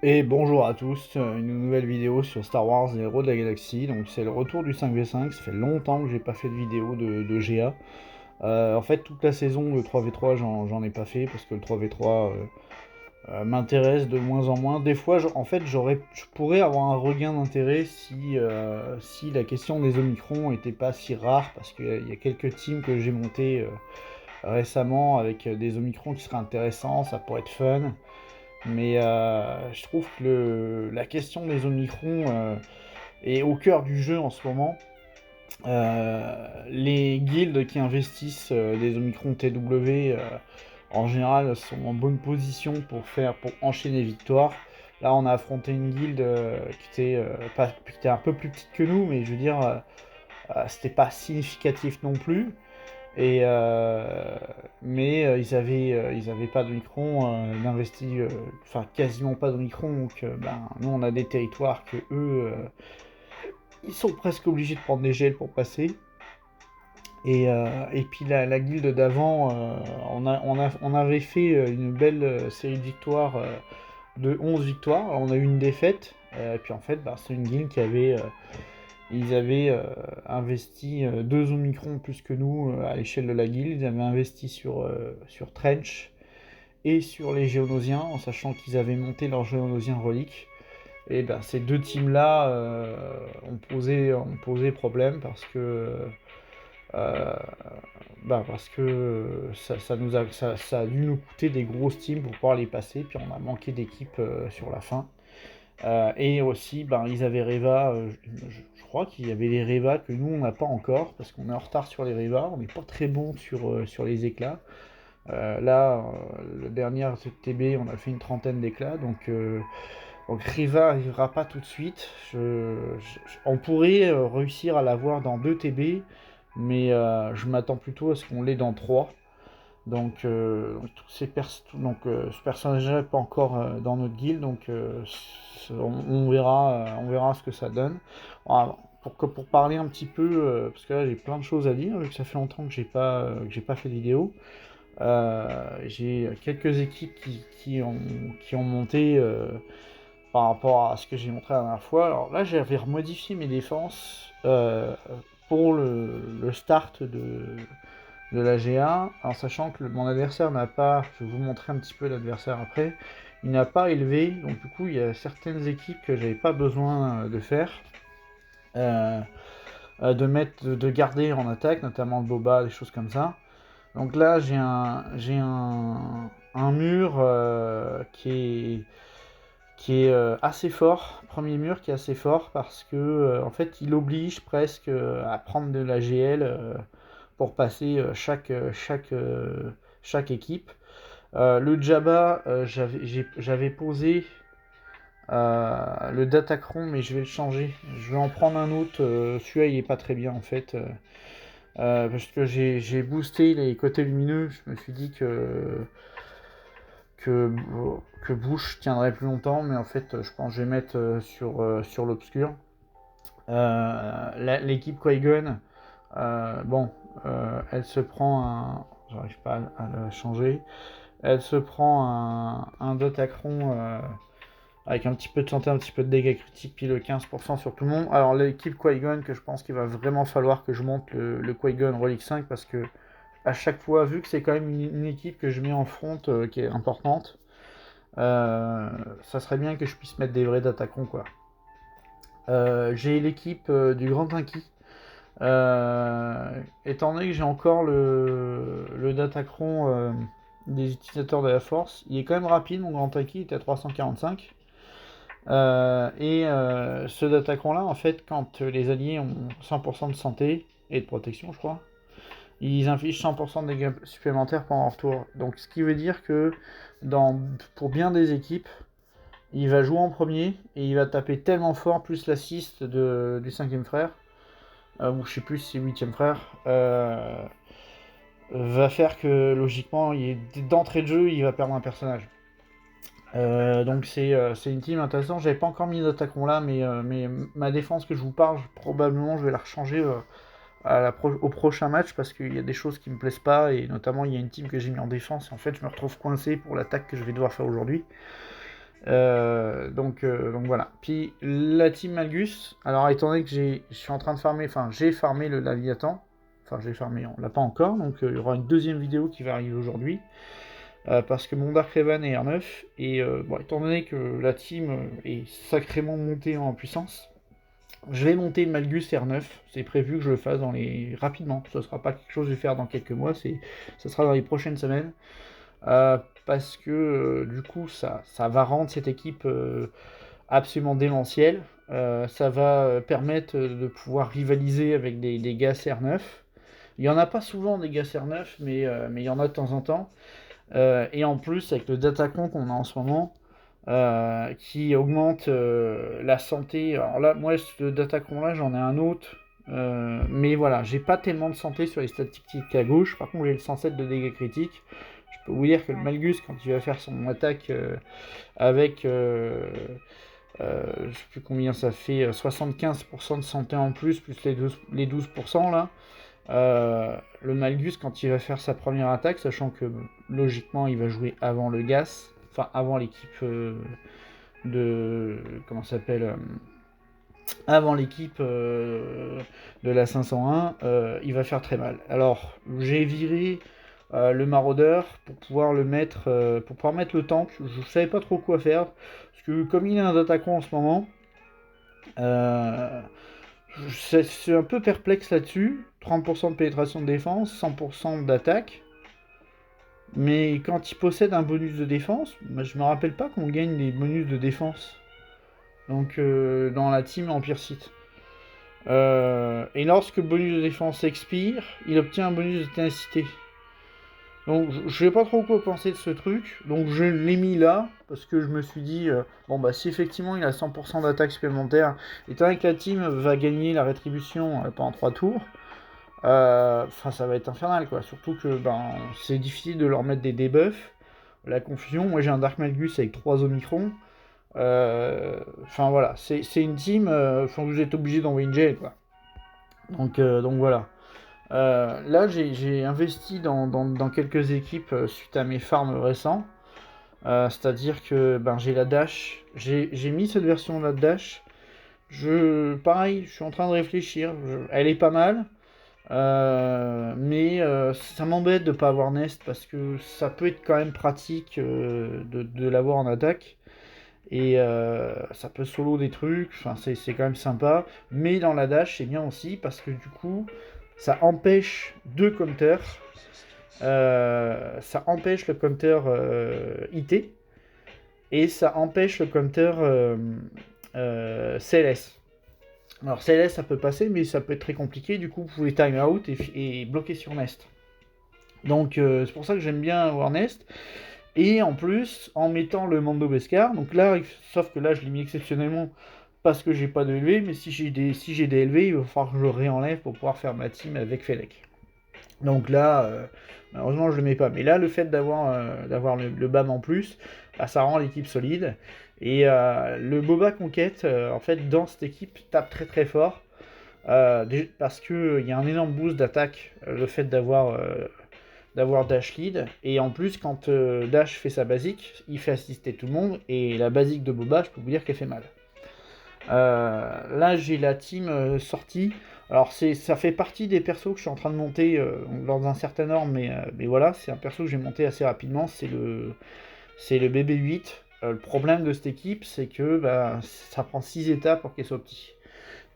Et bonjour à tous, une nouvelle vidéo sur Star Wars les Héros de la Galaxie. Donc c'est le retour du 5v5, ça fait longtemps que j'ai pas fait de vidéo de GA. En fait toute la saison le 3v3 j'en ai pas fait parce que le 3v3 m'intéresse de moins en moins. Des fois en fait je pourrais avoir un regain d'intérêt si la question des Omicrons était pas si rare parce qu'il y a quelques teams que j'ai montés récemment avec des Omicrons qui seraient intéressants, ça pourrait être fun. Mais je trouve que la question des Omicrons est au cœur du jeu en ce moment. Les guildes qui investissent des Omicrons TW en général sont en bonne position pour enchaîner les victoires. Là, on a affronté une guilde qui était un peu plus petite que nous, mais je veux dire, c'était pas significatif non plus. Et ils avaient pas de micron d'investi, enfin quasiment pas de micron, donc nous on a des territoires que eux, ils sont presque obligés de prendre des gels pour passer. Et puis la guilde d'avant, on avait fait une belle série de victoires, de 11 victoires. Alors, on a eu une défaite, et puis en fait c'est une guilde qui avait ils avaient investi 2 Omicron plus que nous à l'échelle de la guilde. Ils avaient investi sur Trench et sur les Géonosiens, en sachant qu'ils avaient monté leurs Géonosiens reliques. Et ben, ces deux teams-là ont posé problème euh, parce que ça a dû nous coûter des grosses teams pour pouvoir les passer. Puis on a manqué d'équipe sur la fin. Et aussi, ils avaient Reva, je crois qu'il y avait les Reva que nous on n'a pas encore, parce qu'on est en retard sur les Reva, on n'est pas très bon sur les éclats. Le dernier TB, on a fait une trentaine d'éclats, donc Reva arrivera pas tout de suite. On pourrait réussir à l'avoir dans 2 TB, mais je m'attends plutôt à ce qu'on l'ait dans 3. Ce personnage n'est pas encore dans notre guilde, on verra ce que ça donne. Alors, pour parler un petit peu, parce que là j'ai plein de choses à dire, vu que ça fait longtemps que j'ai pas fait de vidéo. J'ai quelques équipes qui ont monté par rapport à ce que j'ai montré la dernière fois. Alors là j'avais remodifié mes défenses pour le start de la GA, en sachant que mon adversaire n'a pas, je vais vous montrer un petit peu l'adversaire après, il n'a pas élevé, donc du coup il y a certaines équipes que j'avais pas besoin de faire, euh, de garder en attaque, notamment le Boba, des choses comme ça. Donc là un mur qui est assez fort, premier mur qui est assez fort parce que en fait il oblige presque à prendre de la GL pour passer chaque équipe. Le Jabba, j'avais posé le Datacron, mais je vais le changer. Je vais en prendre un autre. Celui-là, il est pas très bien en fait. Parce que j'ai boosté les côtés lumineux. Je me suis dit que, que Bush tiendrait plus longtemps, mais en fait, je pense que je vais mettre sur l'obscur. L'équipe Qui-Gon, elle se prend un. J'arrive pas à la changer. Elle se prend un Dotacron avec un petit peu de santé, un petit peu de dégâts critiques, puis le 15% sur tout le monde. Alors l'équipe Qui-Gon, que je pense qu'il va vraiment falloir que je monte le Qui-Gon Relic 5, parce que à chaque fois, vu que c'est quand même une équipe que je mets en front qui est importante, ça serait bien que je puisse mettre des vrais Datacrons, quoi. J'ai l'équipe du Grand Inky. Étant donné que j'ai encore le Datacron des utilisateurs de la Force, il est quand même rapide, mon Grand Inky, il est à 345. Ce Datacron-là, en fait, quand les alliés ont 100% de santé et de protection, je crois, ils infligent 100% de dégâts supplémentaires pendant leur tour. Donc, ce qui veut dire que pour bien des équipes, il va jouer en premier et il va taper tellement fort, plus l'assist du cinquième frère, ou je sais plus si c'est huitième frère, va faire que logiquement, d'entrée de jeu, il va perdre un personnage. C'est une team intéressante. J'avais pas encore mis d'attaquant là, mais ma défense que je vous parle, probablement je vais la rechanger au prochain match parce qu'il y a des choses qui me plaisent pas et notamment il y a une team que j'ai mis en défense et en fait je me retrouve coincé pour l'attaque que je vais devoir faire aujourd'hui. Donc voilà. Puis la team Malgus, alors étant donné que je suis en train de farmer, enfin j'ai farmé le Laviathan, enfin j'ai farmé, on l'a pas encore, donc il y aura une deuxième vidéo qui va arriver aujourd'hui, parce que mon Dark Raven est R9, et bon, étant donné que la team est sacrément montée en puissance, je vais monter le Malgus R9, c'est prévu que je le fasse rapidement, ce sera pas quelque chose que je vais faire dans quelques mois, ça sera dans les prochaines semaines. Parce que du coup ça va rendre cette équipe absolument démentielle. Ça va permettre de pouvoir rivaliser avec des gars CR9. Il n'y en a pas souvent des gars CR9, mais il y en a de temps en temps. Et en plus, avec le Datacon qu'on a en ce moment, qui augmente la santé. Alors là, moi, ce Datacon là, j'en ai un autre. Mais voilà, j'ai pas tellement de santé sur les statistiques à gauche. Par contre, j'ai le 107 de dégâts critiques. Je peux vous dire que le Malgus, quand il va faire son attaque avec, je sais plus combien ça fait, 75% de santé en plus les 12% là, le Malgus, quand il va faire sa première attaque, sachant que logiquement il va jouer avant le Gas, enfin avant l'équipe de. Comment ça s'appelle avant l'équipe de la 501, il va faire très mal. Alors, j'ai viré le maraudeur pour pouvoir mettre le tank. Je savais pas trop quoi faire, parce que comme il est un attaquant en ce moment, je suis un peu perplexe là-dessus. 30% de pénétration de défense, 100% d'attaque. Mais quand il possède un bonus de défense, je me rappelle pas qu'on gagne des bonus de défense. Donc dans la team Empire Sith. Et lorsque le bonus de défense expire, il obtient un bonus de ténacité. Donc je sais pas trop quoi penser de ce truc, donc je l'ai mis là, parce que je me suis dit, bon bah si effectivement il a 100% d'attaque supplémentaire, étant donné que la team va gagner la rétribution pendant 3 tours, ça va être infernal quoi, surtout que c'est difficile de leur mettre des debuffs, la confusion, moi j'ai un Dark Malgus avec 3 Omicron, voilà, c'est une team, vous êtes obligé d'envoyer une gel quoi. Donc voilà. Là, j'ai investi dans quelques équipes suite à mes farms récents. C'est-à-dire que j'ai la dash. J'ai mis cette version de la dash. Pareil, je suis en train de réfléchir. Elle est pas mal. Mais ça m'embête de pas avoir Nest parce que ça peut être quand même pratique de l'avoir en attaque. Et ça peut solo des trucs, enfin c'est quand même sympa. Mais dans la dash, c'est bien aussi parce que du coup, ça empêche deux counters. Ça empêche le counter IT et ça empêche le counter CLS. Alors CLS ça peut passer, mais ça peut être très compliqué. Du coup, vous pouvez time out et bloquer sur Nest. Donc c'est pour ça que j'aime bien avoir Nest. Et en plus, en mettant le Mando Beskar, donc là, sauf que là, je l'ai mis exceptionnellement parce que j'ai pas de LV, mais si j'ai des LV, il va falloir que je le réenlève pour pouvoir faire ma team avec Fennec. Donc là, malheureusement, je le mets pas. Mais là, le fait d'avoir le BAM en plus, ça rend l'équipe solide. Et le Boba Conquête, en fait, dans cette équipe, tape très très fort. Parce qu'il y a un énorme boost d'attaque, le fait d'avoir Dash lead, et en plus quand Dash fait sa basique, il fait assister tout le monde, et la basique de Boba, je peux vous dire qu'elle fait mal. Là j'ai la team sortie, alors ça fait partie des persos que je suis en train de monter dans un certain ordre, mais voilà, c'est un perso que j'ai monté assez rapidement, c'est le BB-8. Le problème de cette équipe, c'est que ça prend 6 états pour qu'elle soit petit.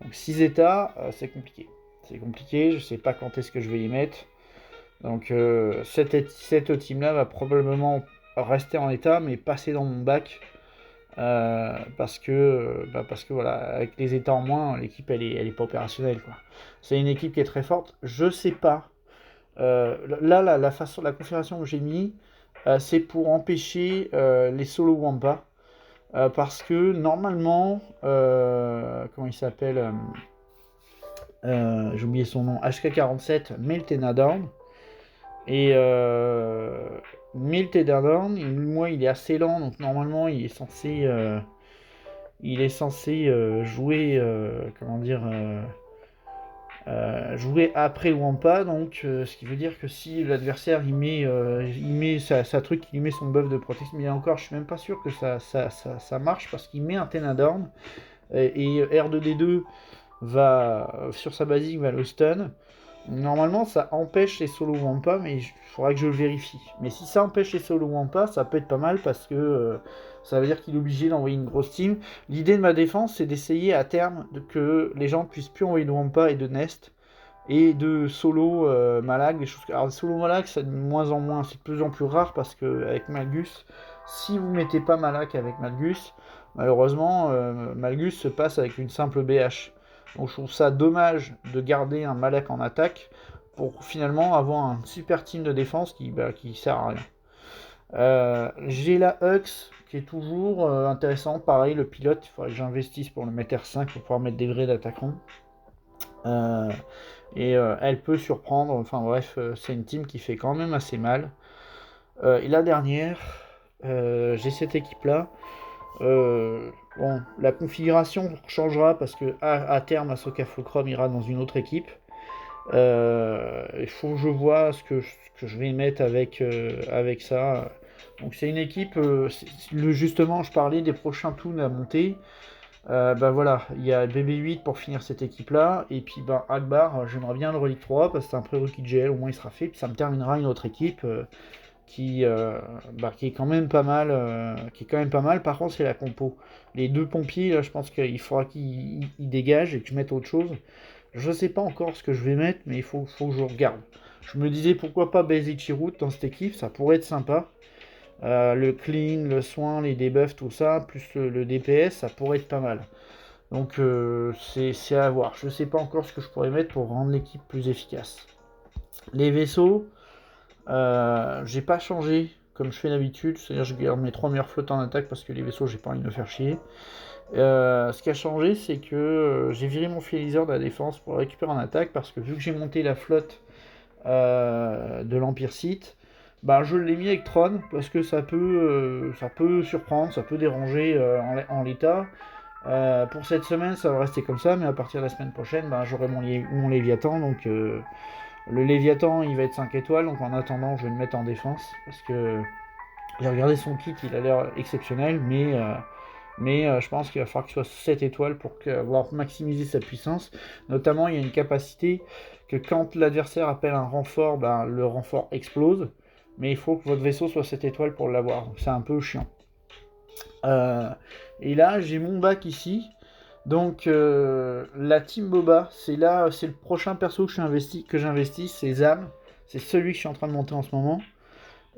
Donc 6 états, c'est compliqué. C'est compliqué, je sais pas quand est-ce que je vais les mettre. Donc cette team-là va probablement rester en état, mais passer dans mon bac. Parce que voilà, avec les états en moins, l'équipe elle est pas opérationnelle quoi. C'est une équipe qui est très forte. Je sais pas. Là la configuration que j'ai mis, c'est pour empêcher les solo Wampa. Parce que normalement, comment il s'appelle j'ai oublié son nom, HK47 met le Tenadorn. Et Miltederdorn, moi il est assez lent, donc normalement il est censé jouer, comment dire, jouer après Wampa, donc ce qui veut dire que si l'adversaire il met sa truc, il met son buff de protection, mais encore je suis même pas sûr que ça marche parce qu'il met un Tenadorn et R2D2 va sur sa basique va le stun. Normalement ça empêche les solo Wampa, mais il faudra que je le vérifie. Mais si ça empêche les solo Wampa, ça peut être pas mal parce que ça veut dire qu'il est obligé d'envoyer une grosse team. L'idée de ma défense c'est d'essayer à terme que les gens puissent plus envoyer de Wampa et de Nest et de solo Malag, des choses. Alors solo Malag, c'est de moins en moins, c'est de plus en plus rare parce que avec Malgus, si vous mettez pas Malag avec Malgus, malheureusement Malgus se passe avec une simple BH. Donc je trouve ça dommage de garder un Malag en attaque pour finalement avoir un super team de défense qui sert à rien. J'ai la Hux qui est toujours intéressante, pareil le pilote, il faudrait que j'investisse pour le mettre R5 pour pouvoir mettre des vrais d'attaquants. Elle peut surprendre, enfin bref, c'est une team qui fait quand même assez mal. Et la dernière, j'ai cette équipe-là. Bon, la configuration changera parce que à terme, Ahsoka Fulcrum ira dans une autre équipe. Il faut que je vois ce que je vais mettre avec ça. Donc c'est une équipe, justement, je parlais des prochains toons à monter. Voilà, il y a BB8 pour finir cette équipe-là, et puis Akbar, j'aimerais bien le Relic 3 parce que c'est un prérequis de GL, au moins il sera fait, puis ça me terminera une autre équipe qui est quand même pas mal. Par contre, c'est la compo. Les deux pompiers, là, je pense qu'il faudra qu'ils dégagent et que je mette autre chose. Je sais pas encore ce que je vais mettre, mais il faut que je regarde. Je me disais pourquoi pas Basic Chirrut dans cette équipe, ça pourrait être sympa. Le clean, le soin, les debuffs, tout ça, plus le DPS, ça pourrait être pas mal. Donc c'est à voir. Je sais pas encore ce que je pourrais mettre pour rendre l'équipe plus efficace. Les vaisseaux, j'ai pas changé comme je fais d'habitude, c'est-à-dire je garde mes 3 meilleures flottes en attaque parce que les vaisseaux j'ai pas envie de me faire chier. Ce qui a changé c'est que j'ai viré mon Fielizer de la défense pour récupérer en attaque parce que vu que j'ai monté la flotte de l'Empire Sith, je l'ai mis avec Tron parce que ça peut surprendre, ça peut déranger en l'état. Pour cette semaine, ça va rester comme ça, mais à partir de la semaine prochaine, j'aurai mon Léviathan. Donc le Léviathan, il va être 5 étoiles. Donc en attendant, je vais le mettre en défense. Parce que j'ai regardé son kit, il a l'air exceptionnel. Mais je pense qu'il va falloir qu'il soit 7 étoiles pour avoir maximisé sa puissance. Notamment, il y a une capacité que quand l'adversaire appelle un renfort, le renfort explose. Mais il faut que votre vaisseau soit 7 étoiles pour l'avoir. Donc c'est un peu chiant. Et là, j'ai mon bac ici. Donc, la Team Boba, c'est le prochain perso que j'investis, c'est Zam. C'est celui que je suis en train de monter en ce moment.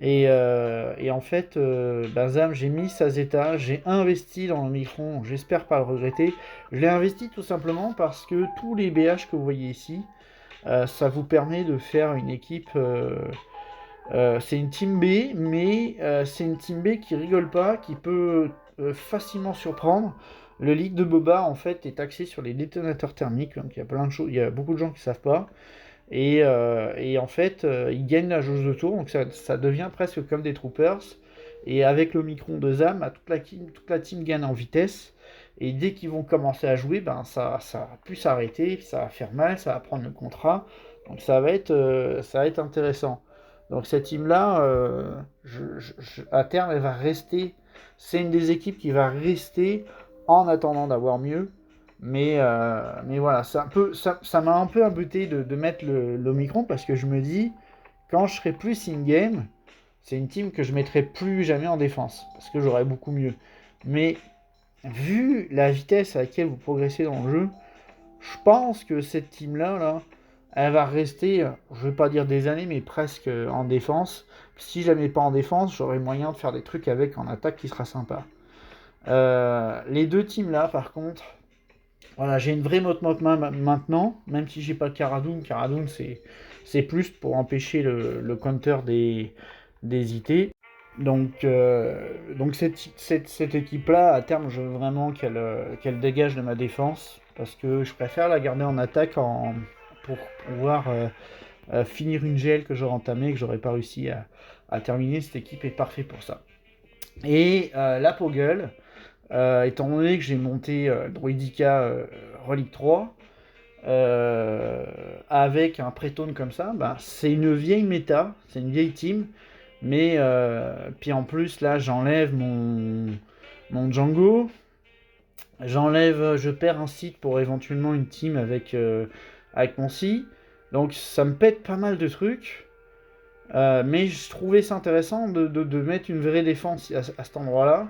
Et en fait, Zam, j'ai mis sa Zeta, j'ai investi dans le Micron, j'espère pas le regretter. Je l'ai investi tout simplement parce que tous les BH que vous voyez ici, ça vous permet de faire une équipe. C'est une team B, mais c'est une team B qui rigole pas, qui peut facilement surprendre. Le league de Boba en fait est axé sur les détonateurs thermiques, donc il y a plein de choses, il y a beaucoup de gens qui savent pas. Et en fait, ils gagnent la jauge de tour, donc ça devient presque comme des troopers. Et avec le micron de Zam, toute la team gagne en vitesse. Et dès qu'ils vont commencer à jouer, ça va plus s'arrêter, ça va faire mal, ça va prendre le contrat. Donc ça va être intéressant. Donc cette team-là, à terme, elle va rester. C'est une des équipes qui va rester en attendant d'avoir mieux. Mais voilà, ça m'a un peu imbuté de mettre l'Omicron parce que je me dis, quand je serai plus in-game, c'est une team que je mettrai plus jamais en défense parce que j'aurai beaucoup mieux. Mais vu la vitesse à laquelle vous progressez dans le jeu, je pense que cette team-là, elle va rester, je vais pas dire des années, mais presque en défense. Si je la mets pas en défense, j'aurai moyen de faire des trucs avec en attaque qui sera sympa. Les deux teams-là, par contre, voilà, j'ai une vraie motte maintenant, même si j'ai pas le Cara-Dune. Cara-Dune, c'est plus pour empêcher le counter des IT. Donc cette équipe-là, à terme, je veux vraiment qu'elle dégage de ma défense, parce que je préfère la garder en attaque pour pouvoir finir une GL que j'aurais entamée, que j'aurais pas réussi à terminer. Cette équipe est parfaite pour ça. Et la Poggle, étant donné que j'ai monté Droidica Relic 3, euh, avec un pré-tone comme ça, bah, c'est une vieille méta, c'est une vieille team, mais puis en plus là j'enlève mon Django, je perds un site pour éventuellement une team avec mon si, donc ça me pète pas mal de trucs. Mais je trouvais ça intéressant de mettre une vraie défense à cet endroit-là.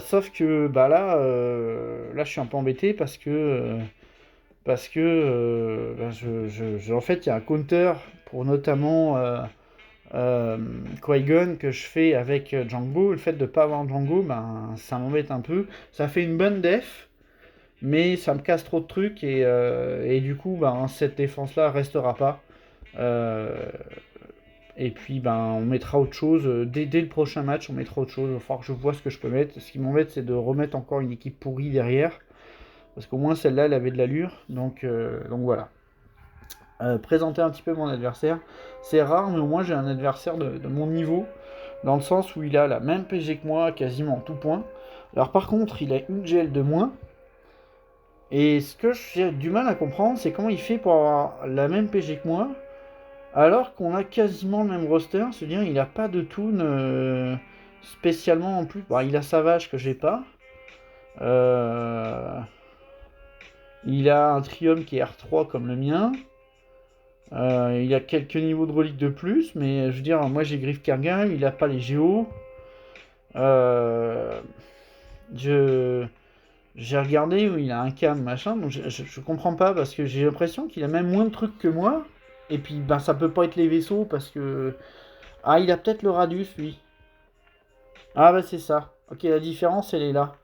Sauf que bah là je suis un peu embêté parce que bah, en fait il y a un counter pour notamment euh, Qui-Gon que je fais avec Django. Le fait de ne pas avoir Django, ben, ça m'embête un peu. Ça fait une bonne def, mais ça me casse trop de trucs et du coup ben, cette défense-là restera pas. Euh, et puis ben, on mettra autre chose. Dès le prochain match, on mettra autre chose. Il va falloir que je vois ce que je peux mettre. Ce qui m'embête, c'est de remettre encore une équipe pourrie derrière. Parce qu'au moins celle-là, elle avait de l'allure. Donc voilà. Présenter un petit peu mon adversaire. C'est rare, mais au moins j'ai un adversaire de mon niveau. Dans le sens où il a la même PG que moi, quasiment en tout point. Alors par contre, il a une gel de moins. Et ce que j'ai du mal à comprendre, c'est comment il fait pour avoir la même PG que moi, alors qu'on a quasiment le même roster. C'est-à-dire il n'a pas de toon spécialement en plus. Bon, il a Savage que j'ai pas. Euh, il a un Trium qui est R3 comme le mien. Il a quelques niveaux de reliques de plus, mais je veux dire, moi j'ai Griff Karga, il a pas les Géos. Euh, je j'ai regardé où il a un cam machin, donc je comprends pas parce que j'ai l'impression qu'il a même moins de trucs que moi. Et puis ben ça peut pas être les vaisseaux parce que il a peut-être le Radius lui. Ah bah c'est ça. Ok, la différence elle est là.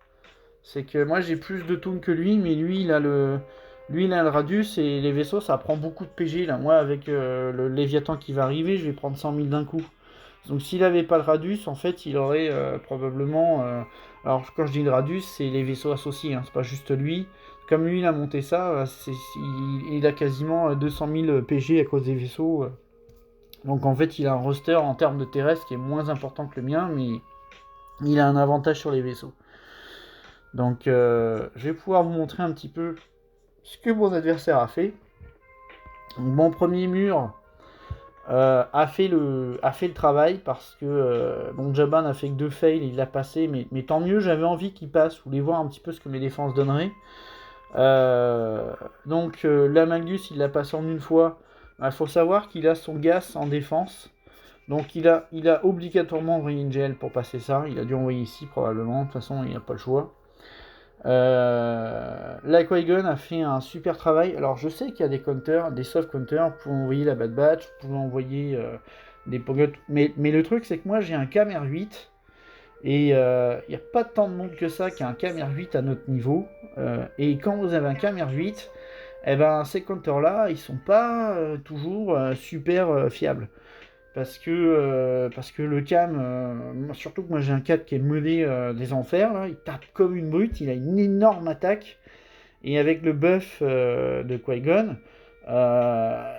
C'est que moi j'ai plus de toons que lui, mais lui il a le Radius et les vaisseaux ça prend beaucoup de PG là. Moi avec le Léviathan qui va arriver, je vais prendre 100 000 d'un coup. Donc s'il avait pas le Radius, en fait il aurait probablement. Alors quand je dis le Radius, c'est les vaisseaux associés, hein, c'est pas juste lui. Comme lui il a monté ça, il a quasiment 200 000 PG à cause des vaisseaux. Donc en fait il a un roster en termes de terrestre qui est moins important que le mien, mais il a un avantage sur les vaisseaux. Donc je vais pouvoir vous montrer un petit peu ce que mon adversaire a fait. Donc, mon premier mur a fait le travail parce que bon, Jabba n'a fait que 2 fails, il l'a passé, mais tant mieux, j'avais envie qu'il passe, je voulais voir un petit peu ce que mes défenses donneraient. Donc la Magus il l'a passé en une fois. Il faut savoir qu'il a son gas en défense. Donc il a obligatoirement envoyé une GL pour passer ça. Il a dû envoyer ici probablement, de toute façon il n'a pas le choix. La Qui-Gon a fait un super travail. Alors je sais qu'il y a des counters, des soft counters, vous pouvez envoyer la Bad Batch, vous pouvez envoyer des Pogot, mais le truc c'est que moi j'ai un Camer 8 et il n'y a pas tant de monde que ça qui a un Camer 8 à notre niveau. Et quand vous avez un Camer 8, eh ben, ces counters là ils sont pas toujours super fiables. Parce que le cam, surtout que moi j'ai un 4 qui est modé des enfers, là, il tape comme une brute, il a une énorme attaque, et avec le buff de Qui-Gon,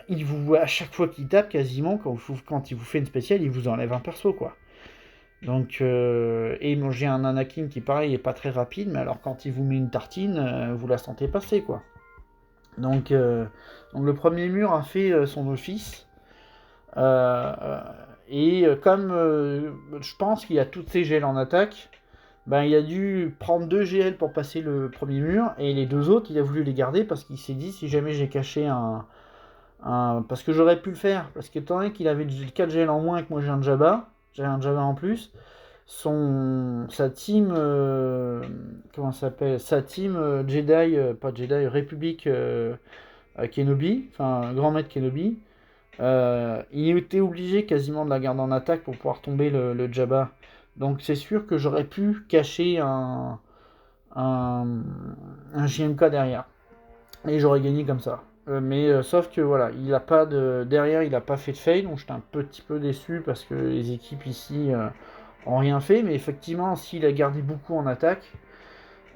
il vous, à chaque fois qu'il tape, quasiment, quand il vous fait une spéciale, il vous enlève un perso, quoi. Donc, et bon, j'ai un Anakin qui, pareil, est pas très rapide, mais alors quand il vous met une tartine, vous la sentez passer, quoi. Donc le premier mur a fait son office. Euh, et comme je pense qu'il y a toutes ces GL en attaque, ben, il a dû prendre 2 GL pour passer le premier mur, et les 2 autres, il a voulu les garder parce qu'il s'est dit si jamais j'ai caché parce que j'aurais pu le faire, parce qu'étant donné qu'il avait 4 GL en moins et que moi j'ai un Jabba, j'avais un Jabba en plus, sa team, comment ça s'appelle, sa team Jedi, pas Jedi, République Kenobi, enfin Grand Maître Kenobi, il était obligé quasiment de la garder en attaque pour pouvoir tomber le Jabba. Donc c'est sûr que j'aurais pu cacher un, un JMK derrière. Et j'aurais gagné comme ça. Mais sauf que voilà, il a pas de. Derrière, il a pas fait de fail, donc j'étais un petit peu déçu parce que les équipes ici ont rien fait. Mais effectivement, s'il a gardé beaucoup en attaque,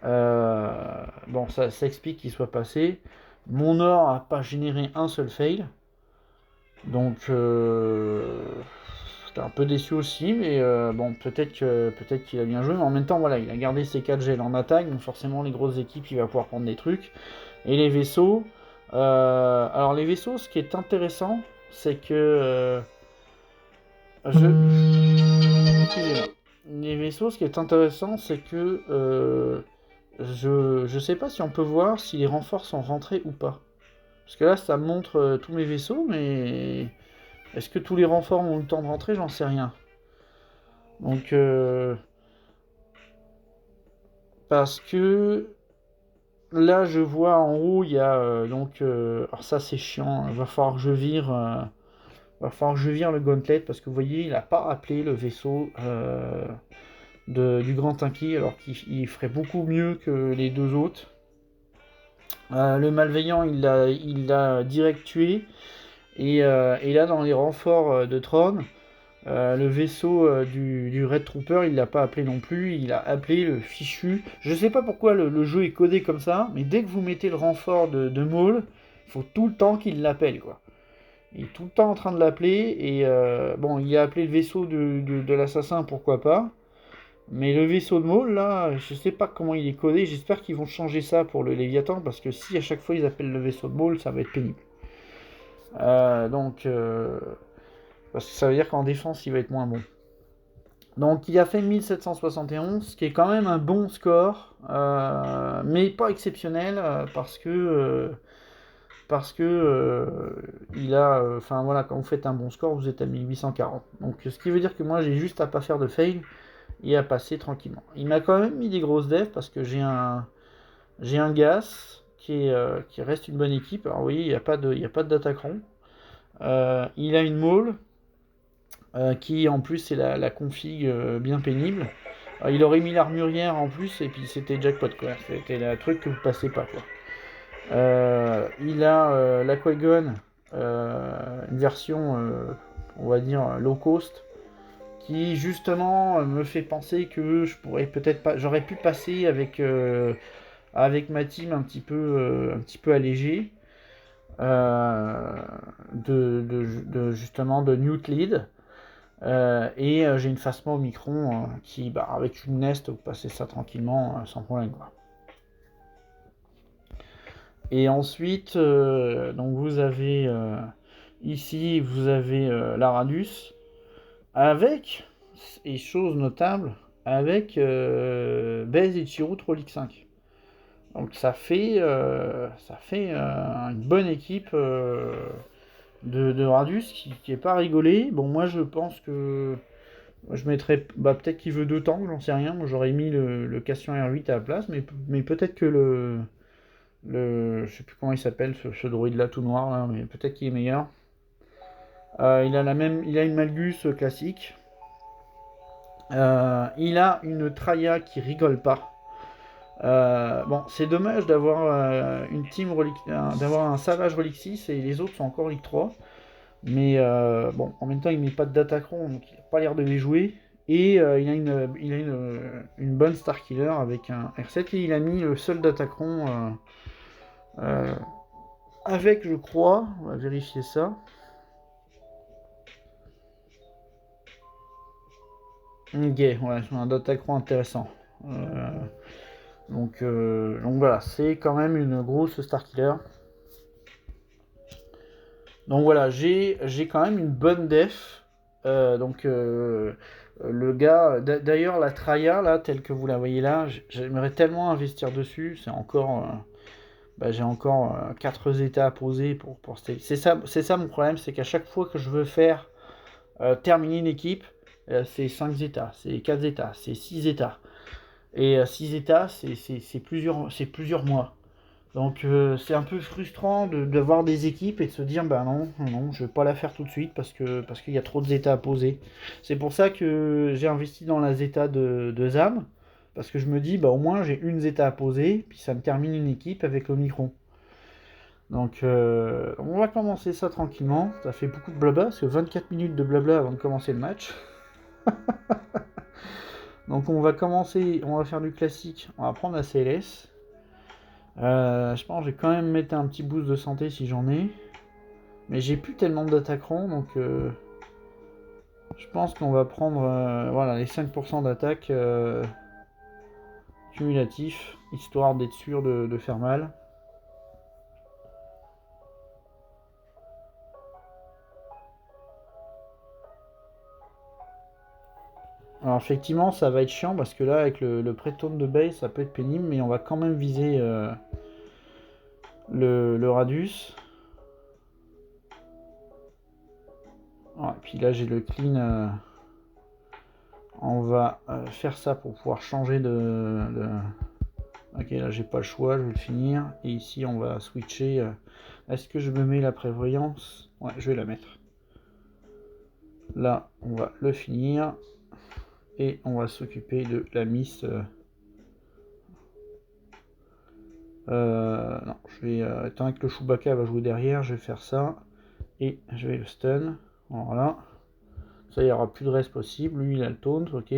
bon, ça explique qu'il soit passé. Mon or a pas généré un seul fail. Donc j'étais un peu déçu aussi, mais bon, peut-être qu'il a bien joué, mais en même temps, voilà, il a gardé ses 4 gels en attaque, donc forcément, les grosses équipes, il va pouvoir prendre des trucs. Et les vaisseaux, Alors les vaisseaux, ce qui est intéressant, c'est que excusez-moi. Les vaisseaux, ce qui est intéressant, c'est que je sais pas si on peut voir si les renforts sont rentrés ou pas. Parce que là, ça montre tous mes vaisseaux, mais est-ce que tous les renforts ont eu le temps de rentrer? J'en sais rien. Donc, parce que là, je vois en haut, il y a alors ça, c'est chiant. Il va falloir que je vire. Va falloir que je vire le gauntlet parce que vous voyez, il n'a pas appelé le vaisseau du Grand Inquis alors qu'il ferait beaucoup mieux que les deux autres. Le malveillant, il l'a direct tué. Et là, dans les renforts de Tron, le vaisseau du Red Trooper, il l'a pas appelé non plus. Il a appelé le fichu. Je sais pas pourquoi le jeu est codé comme ça, mais dès que vous mettez le renfort de Maul, il faut tout le temps qu'il l'appelle, quoi. Il est tout le temps en train de l'appeler. Et bon, il a appelé le vaisseau de l'assassin, pourquoi pas. Mais le vaisseau de Maul, là, je sais pas comment il est codé. J'espère qu'ils vont changer ça pour le Léviathan, parce que si à chaque fois ils appellent le vaisseau de Maul, ça va être pénible. Parce que ça veut dire qu'en défense, il va être moins bon. Donc il a fait 1771, ce qui est quand même un bon score, mais pas exceptionnel, il a, enfin voilà, quand vous faites un bon score, vous êtes à 1840. Donc ce qui veut dire que moi j'ai juste à pas faire de fail et à passer tranquillement. Il m'a quand même mis des grosses devs parce que j'ai un gas qui reste une bonne équipe. Alors vous voyez, il n'y a pas de Datacron. Il a une Maul qui en plus est la config bien pénible. Il aurait mis l'armurière en plus et puis c'était jackpot, quoi. C'était le truc que vous passez pas, quoi. Il a la Qui-Gon, une version on va dire low cost, qui justement me fait penser que je pourrais peut-être pas, j'aurais pu passer avec ma team un petit peu allégée justement de Newt Lead. J'ai une Phasma au Micron qui, bah, avec une Nest, vous passez ça tranquillement sans problème, quoi. Et ensuite, donc vous avez ici, vous avez la Radius avec, et chose notable, avec Baze et Chiro Trollic 5. Donc ça fait une bonne équipe de Radius qui est pas rigolé. Bon, moi je pense que je mettrais, bah, peut-être qu'il veut 2 tanks, j'en sais rien. Moi j'aurais mis le Cassian R8 à la place, mais peut-être que je sais plus comment il s'appelle ce droïde là tout noir là, mais peut-être qu'il est meilleur. Il a une Malgus classique. Il a une Traya qui rigole pas. Bon, c'est dommage d'avoir une team d'avoir un Savage Relic 6 et les autres sont encore Relic 3. Mais bon, en même temps, il met pas de Datacron, donc il n'a pas l'air de les jouer. Et il a une bonne Starkiller avec un R7 et il a mis le seul Datacron avec, je crois, on va vérifier ça. Ok, ouais, un Datacron intéressant. Donc voilà, c'est quand même une grosse Starkiller. Donc voilà, j'ai quand même une bonne def. Le gars, d'ailleurs la Traya là, telle que vous la voyez là, j'aimerais tellement investir dessus. C'est encore, j'ai encore 4 états à poser pour c'est ça mon problème, c'est qu'à chaque fois que je veux faire terminer une équipe, c'est 5 états, c'est 4 états, c'est 6 états. Et 6 états, c'est plusieurs mois. Donc c'est un peu frustrant d'avoir des équipes et de se dire bah non, je vais pas la faire tout de suite parce qu'il y a trop de zeta à poser. C'est pour ça que j'ai investi dans la zeta de ZAM, parce que je me dis bah au moins j'ai une zeta à poser, puis ça me termine une équipe avec le Micron. Donc on va commencer ça tranquillement. Ça fait beaucoup de blabla, parce que 24 minutes de blabla avant de commencer le match. Donc on va faire du classique, on va prendre la CLS. Je pense que je vais quand même mettre un petit boost de santé si j'en ai. Mais j'ai plus tellement d'attaquants, donc je pense qu'on va prendre voilà, les 5% d'attaque cumulatif, histoire d'être sûr de faire mal. Alors effectivement, ça va être chiant parce que là, avec le pré-tone de base, ça peut être pénible, mais on va quand même viser le radius. Ouais, puis là, j'ai le clean. On va faire ça pour pouvoir changer de... Ok, là, j'ai pas le choix, je vais le finir. Et ici, on va switcher. Est-ce que je me mets la prévoyance? Ouais, je vais la mettre. Là, on va le finir. Et on va s'occuper de la miss. Non, je vais... tant que le Chewbacca va jouer derrière, je vais faire ça. Et je vais le stun. Voilà. Ça, il n'y aura plus de reste possible. Lui, il a le taunt, ok.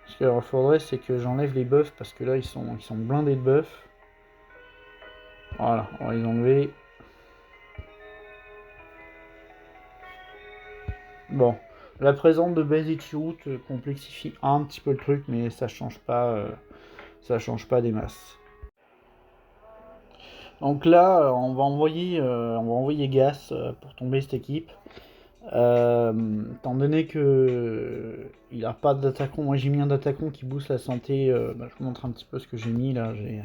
Ce qu'il faudrait, c'est que j'enlève les buffs, parce que là, ils sont blindés de buffs. Voilà, on va les enlever. Bon, la présence de Base Shoot complexifie un petit peu le truc, mais ça change pas des masses. Donc là, on va envoyer Gas pour tomber cette équipe. Étant donné que il a pas d'attaquant, moi j'ai mis un attaquant qui booste la santé. Je vous montre un petit peu ce que j'ai mis là. J'ai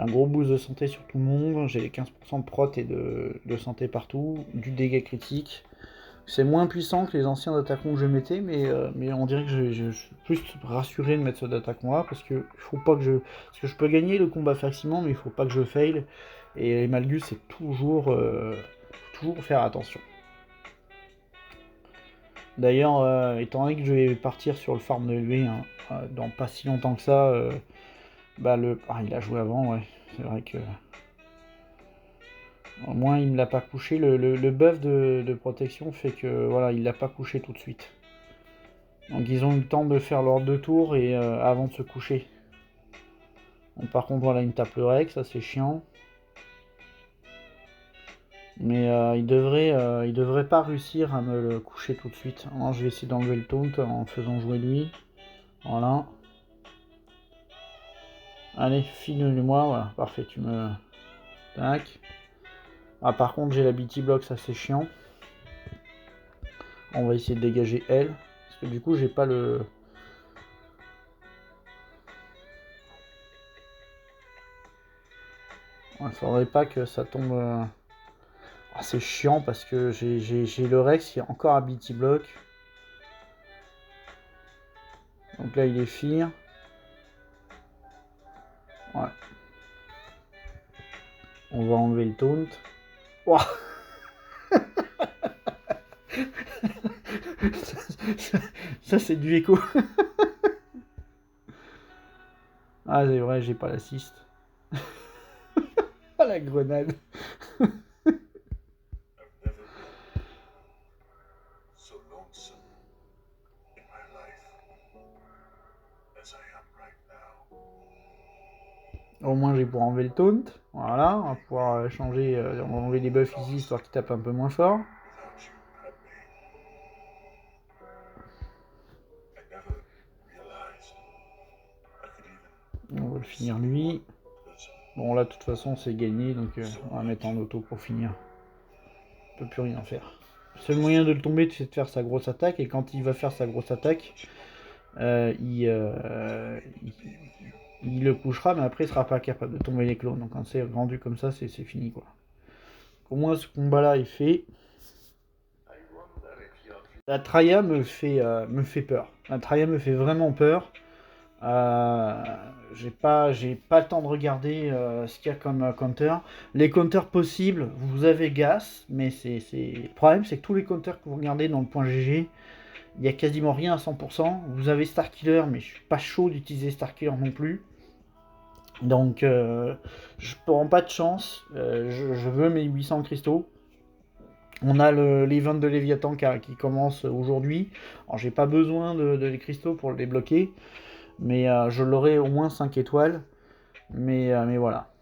un gros boost de santé sur tout le monde. J'ai 15% de prot et de santé partout, du dégât critique. C'est moins puissant que les anciens attaquants que je mettais, mais on dirait que je suis plus rassuré de mettre ce attaquant là parce que il faut pas que je. Parce que je peux gagner le combat facilement, mais il faut pas que je fail. Et les Malgus, c'est toujours faire attention. D'ailleurs, étant donné que je vais partir sur le farm de lui dans pas si longtemps que ça, il a joué avant, ouais. C'est vrai que. Au moins, il me l'a pas couché. Le buff de protection fait que voilà, il l'a pas couché tout de suite. Donc ils ont eu le temps de faire leurs 2 tours et avant de se coucher. Bon, par contre, voilà, il me tape le rec, ça c'est chiant. Mais il devrait pas réussir à me le coucher tout de suite. Alors, je vais essayer d'enlever le taunt en faisant jouer lui. Voilà. Allez, file-moi, voilà, parfait, tu me... Tac. Ah, par contre, j'ai la BT block, ça c'est chiant. On va essayer de dégager elle. Parce que du coup, j'ai pas le... Il faudrait pas que ça tombe... Ah, c'est chiant parce que j'ai le Rex qui est encore à BT block. Donc là, il est fear. Ouais. On va enlever le taunt. Wow. Ça c'est du écho. Ah, c'est vrai, j'ai pas l'assist. Ah, la grenade. Au moins, j'ai pour enlever le taunt. Voilà, on va pouvoir changer, on va enlever les buffs ici histoire qu'il tape un peu moins fort. On va le finir lui. Bon, là, de toute façon, c'est gagné, donc on va mettre en auto pour finir. On peut plus rien faire. Le seul moyen de le tomber, c'est de faire sa grosse attaque, et quand il va faire sa grosse attaque, il le couchera, mais après, il sera pas capable de tomber les clones. Donc, quand c'est rendu comme ça, c'est fini, quoi. Au moins, ce combat-là est fait. La Traya me fait peur. La Traya me fait vraiment peur. J'ai pas le temps de regarder ce qu'il y a comme counter. Les counters possibles, vous avez Gas, mais le problème c'est que tous les counters que vous regardez dans le point GG, il y a quasiment rien à 100%. Vous avez Starkiller, mais je suis pas chaud d'utiliser Starkiller non plus. Donc je prends pas de chance. Je veux mes 800 cristaux. On a l'event de Léviathan qui commence aujourd'hui. Alors j'ai pas besoin de les cristaux pour le débloquer. Mais je l'aurai au moins 5 étoiles. Mais voilà.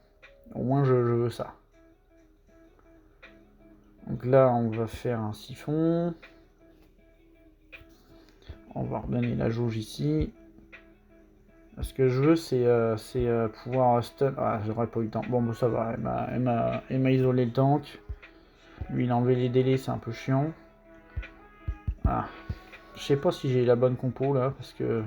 Au moins je veux ça. Donc là on va faire un siphon. On va redonner la jauge ici. Ce que je veux, c'est pouvoir stun. Ah, j'aurais pas eu le temps. Bon, bah, ça va. Elle m'a isolé le tank. Lui, il a enlevé les délais, c'est un peu chiant. Ah. Je sais pas si j'ai la bonne compo là, parce que.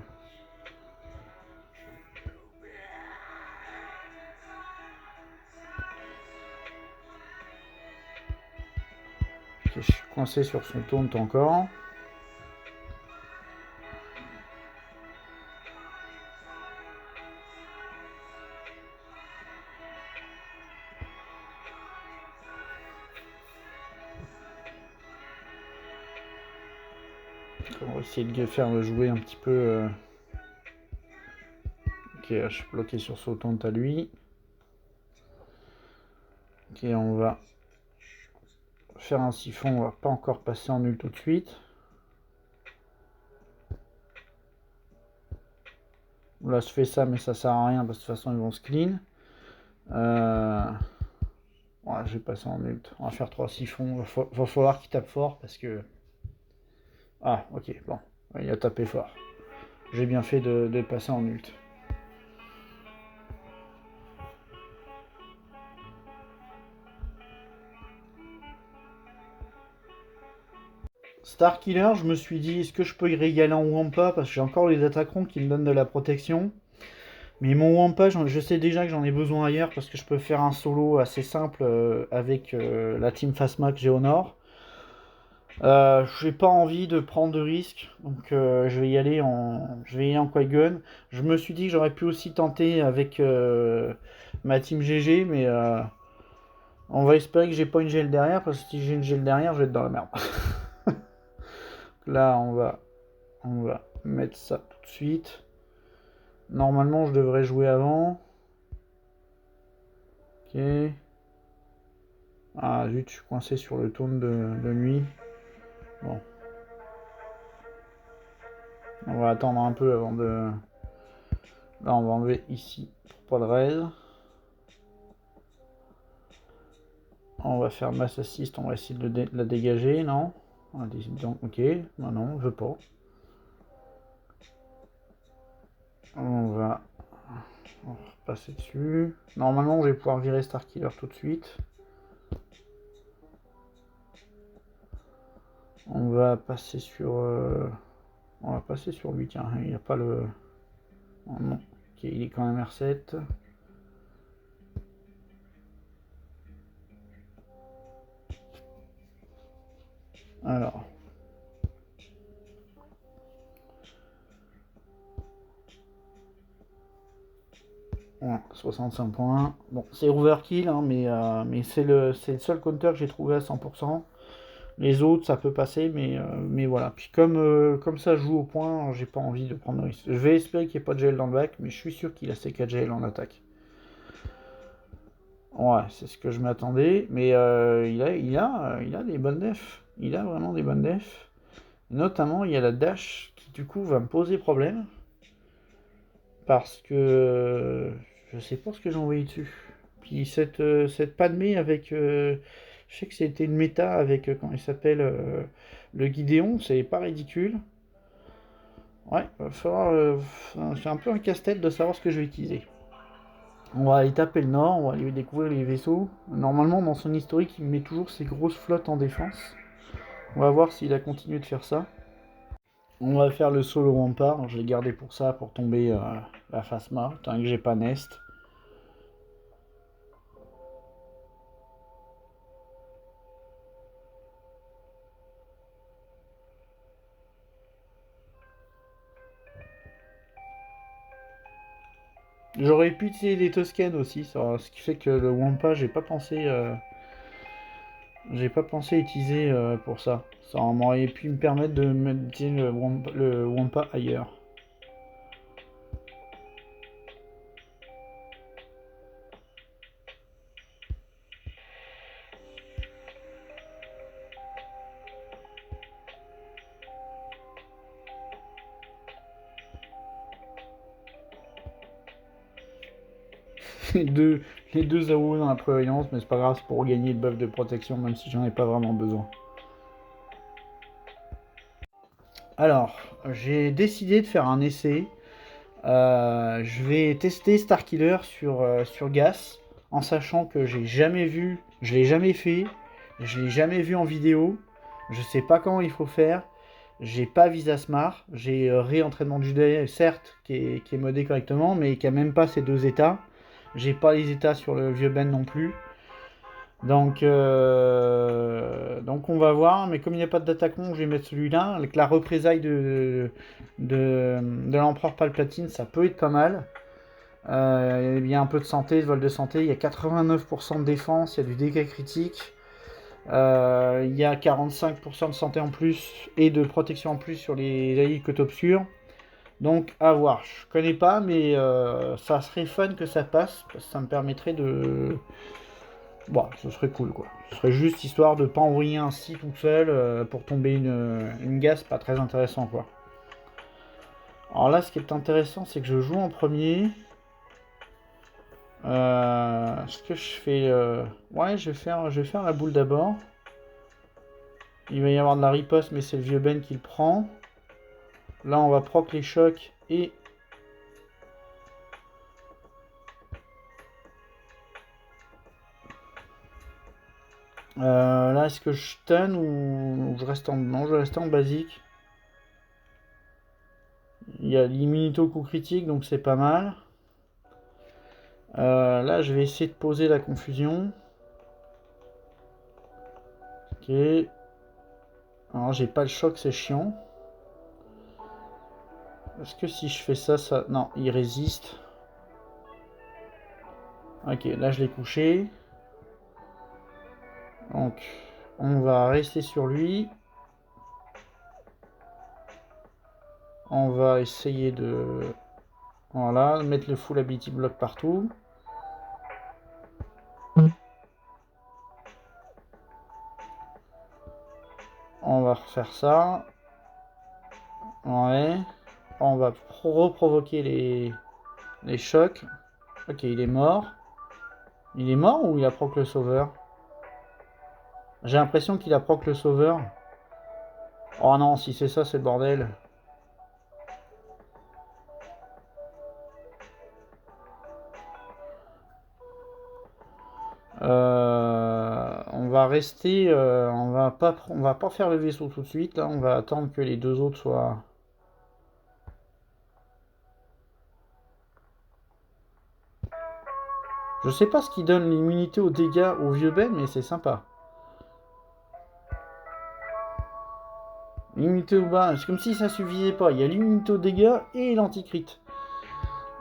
Ok, je suis coincé sur son taunt encore. On va essayer de faire jouer un petit peu. Ok, je suis bloqué sur son taunt à lui. Ok, on va faire un siphon. On va pas encore passer en nul tout de suite. Là, je fais ça, mais ça sert à rien parce que de toute façon, ils vont se clean. Ouais, je vais passer en ult. On va faire 3 siphons. Va falloir qu'il tape fort parce que. Ah, ok, bon. Il a tapé fort. J'ai bien fait de passer en ult. Starkiller, je me suis dit, est-ce que je peux y régaler en Wampa parce que j'ai encore les attaquerons qui me donnent de la protection. Mais mon Wampa, je sais déjà que j'en ai besoin ailleurs parce que je peux faire un solo assez simple avec la team Phasma que j'ai au nord. J'ai pas envie de prendre de risques, donc je vais y aller en Qui-Gon. Je me suis dit que j'aurais pu aussi tenter avec ma team GG, mais on va espérer que j'ai pas une gel derrière, parce que si j'ai une gel derrière, je vais être dans la merde. Là, on va mettre ça tout de suite. Normalement, je devrais jouer avant. Ok. Ah zut, je suis coincé sur le tourne de nuit. Bon. On va attendre un peu avant de... Là, on va enlever ici pour pas de raise. On va faire mass assist, on va essayer de la dégager, non? On a décidé, ok, non, non, je veux pas. On va passer dessus. Normalement, je vais pouvoir virer Starkiller tout de suite. On va passer sur... On va passer sur lui, tiens, il n'y a pas le... Oh, non, ok, il est quand même R7. Alors... Ouais, 65 points. Bon, c'est overkill, hein, mais c'est le seul counter que j'ai trouvé à 100%. Les autres, ça peut passer, mais voilà. Puis comme ça joue au point, j'ai pas envie de prendre de risque. Je vais espérer qu'il n'y ait pas de gel dans le bac, mais je suis sûr qu'il a ses 4 gels en attaque. Ouais, c'est ce que je m'attendais, mais il a des bonnes defs. Il a vraiment des bonnes defs. Notamment, il y a la dash qui du coup va me poser problème. Parce que je sais pas ce que j'ai envoyé dessus. Puis cette Padmé avec... je sais que c'était une méta avec, comment il s'appelle, le Guidéon, c'est pas ridicule. Ouais, va falloir... c'est un peu un casse-tête de savoir ce que je vais utiliser. On va aller taper le nord, on va aller découvrir les vaisseaux. Normalement, dans son historique, il met toujours ses grosses flottes en défense. On va voir s'il a continué de faire ça. On va faire le solo Rampart, je l'ai gardé pour ça, pour tomber la Phasma, tant que j'ai pas Nest. J'aurais pu utiliser des Toscanes aussi, ce qui fait que le Wampa, j'ai pas pensé utiliser pour ça. Ça m'aurait pu me permettre de mettre le Wampa ailleurs. les deux, les deux AOE dans la prévoyance, mais c'est pas grave, c'est pour gagner le buff de protection, même si j'en ai pas vraiment besoin. Alors, j'ai décidé de faire un essai. Je vais tester Starkiller sur Gas, en sachant que je l'ai jamais fait, je l'ai jamais vu en vidéo, je sais pas comment il faut faire, j'ai pas Visa Smart, j'ai réentraînement du dé, certes, qui est modé correctement, mais qui a même pas ces deux états. J'ai pas les états sur le vieux Ben non plus. Donc on va voir, mais comme il n'y a pas de d'attaquant, je vais mettre celui-là. Avec la représaille de l'empereur Palpatine, ça peut être pas mal. Il y a un peu de santé, de vol de santé, il y a 89% de défense, il y a du dégât critique. Il y a 45% de santé en plus et de protection en plus sur les alliés côte obscure. Donc à voir, je connais pas, mais ça serait fun que ça passe, parce que ça me permettrait de... Bon, ce serait cool quoi. Ce serait juste histoire de pas envoyer un site tout seul pour tomber une gaze, pas très intéressant quoi. Alors là, ce qui est intéressant, c'est que je joue en premier. Ce que je fais... Ouais, je vais faire la boule d'abord. Il va y avoir de la riposte, mais c'est le vieux Ben qui le prend. Là, on va proc les chocs et... là, est-ce que je stun ou je reste en... Non, je vais rester en basique. Il y a l'immunité au coup critique, donc c'est pas mal. Là, je vais essayer de poser la confusion. Ok. Alors, j'ai pas le choc, c'est chiant. Est-ce que si je fais ça, ça... Non, il résiste. Ok, là, je l'ai couché. Donc, on va rester sur lui. On va essayer de... Voilà, mettre le full ability block partout. On va refaire ça. Ouais. On va reprovoquer les chocs. Ok, il est mort. Il est mort ou il a proc le sauveur? J'ai l'impression qu'il a proc le sauveur. Oh non, si c'est ça, c'est le bordel. On va rester, on va pas faire le vaisseau tout de suite. Là, on va attendre que les deux autres soient. Je sais pas ce qui donne l'immunité aux dégâts au vieux Ben, mais c'est sympa. L'immunité au bas, c'est comme si ça suffisait pas. Il y a l'immunité aux dégâts et l'anticrit.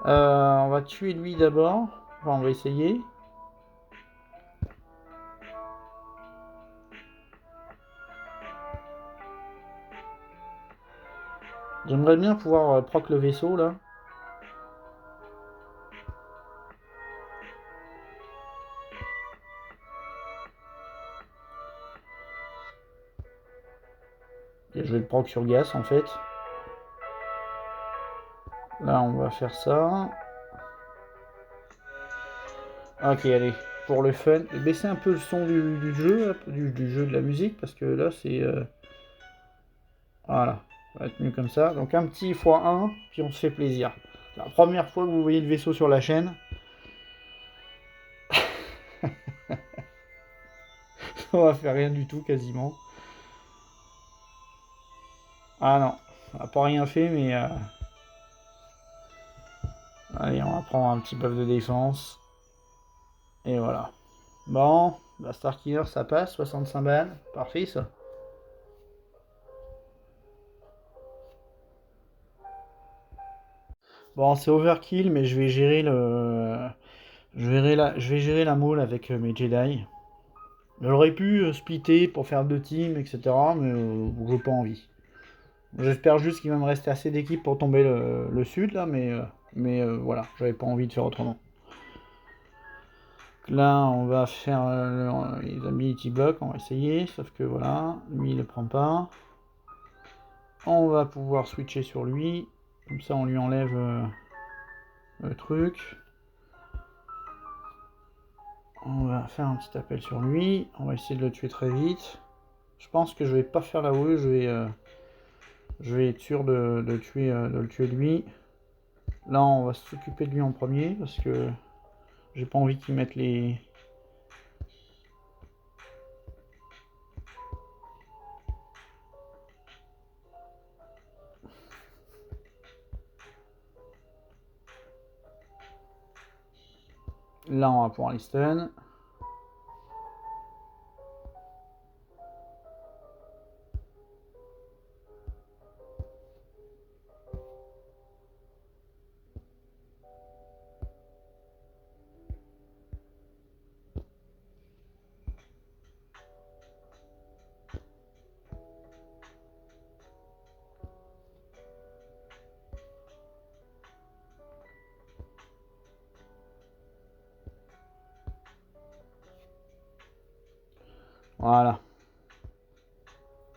On va tuer lui d'abord. Enfin, on va essayer. J'aimerais bien pouvoir proc le vaisseau là. Et je vais le proc sur Gas en fait. Là, on va faire ça. Ok, allez, pour le fun, baisser un peu le son du jeu, du jeu de la musique, parce que là, c'est... Voilà, ça va être mieux comme ça. Donc un petit x1, puis on se fait plaisir. C'est la première fois que vous voyez le vaisseau sur la chaîne. On va faire rien du tout, quasiment. Ah non, on n'a pas rien fait, mais... Allez, on va prendre un petit buff de défense. Et voilà. Bon, la Starkiller, ça passe, 65 balles. Parfait, ça. Bon, c'est overkill, mais je vais gérer le... Je vais gérer la mole avec mes Jedi. J'aurais pu splitter pour faire deux teams, etc. Mais j'ai pas envie. J'espère juste qu'il va me rester assez d'équipes pour tomber le sud, là, voilà, j'avais pas envie de faire autrement. Là, on va faire les ability blocks, on va essayer, sauf que voilà, lui il ne prend pas. On va pouvoir switcher sur lui, comme ça on lui enlève le truc. On va faire un petit appel sur lui, on va essayer de le tuer très vite. Je pense que je vais pas faire la WE, je vais être sûr de le tuer lui. Là, on va s'occuper de lui en premier parce que j'ai pas envie qu'il mette les... Là, on va pouvoir les stun. Voilà.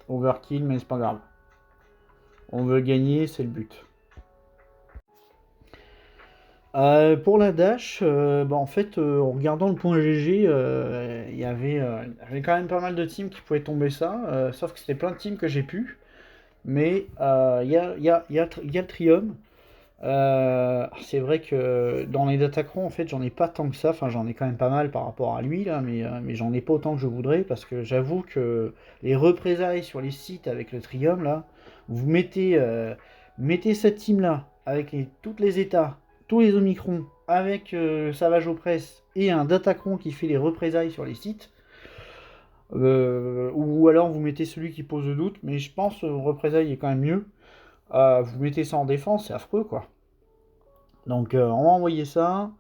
Overkill, mais c'est pas grave. On veut gagner, c'est le but. Pour la dash, bah en fait, en regardant le point GG, il y avait quand même pas mal de teams qui pouvaient tomber ça, sauf que c'était plein de teams que j'ai pu. Mais il y a le Trium. C'est vrai que dans les Datacrons, en fait, j'en ai pas tant que ça. Enfin, j'en ai quand même pas mal par rapport à lui, là, mais j'en ai pas autant que je voudrais, parce que j'avoue que les représailles sur les sites avec le Trium, là, vous mettez cette team-là, avec toutes les états, tous les Omicrons, avec Savage Opress, et un Datacron qui fait les représailles sur les sites, ou alors vous mettez celui qui pose le doute, mais je pense représailles est quand même mieux. Vous mettez ça en défense, c'est affreux, quoi. Donc on va envoyer ça.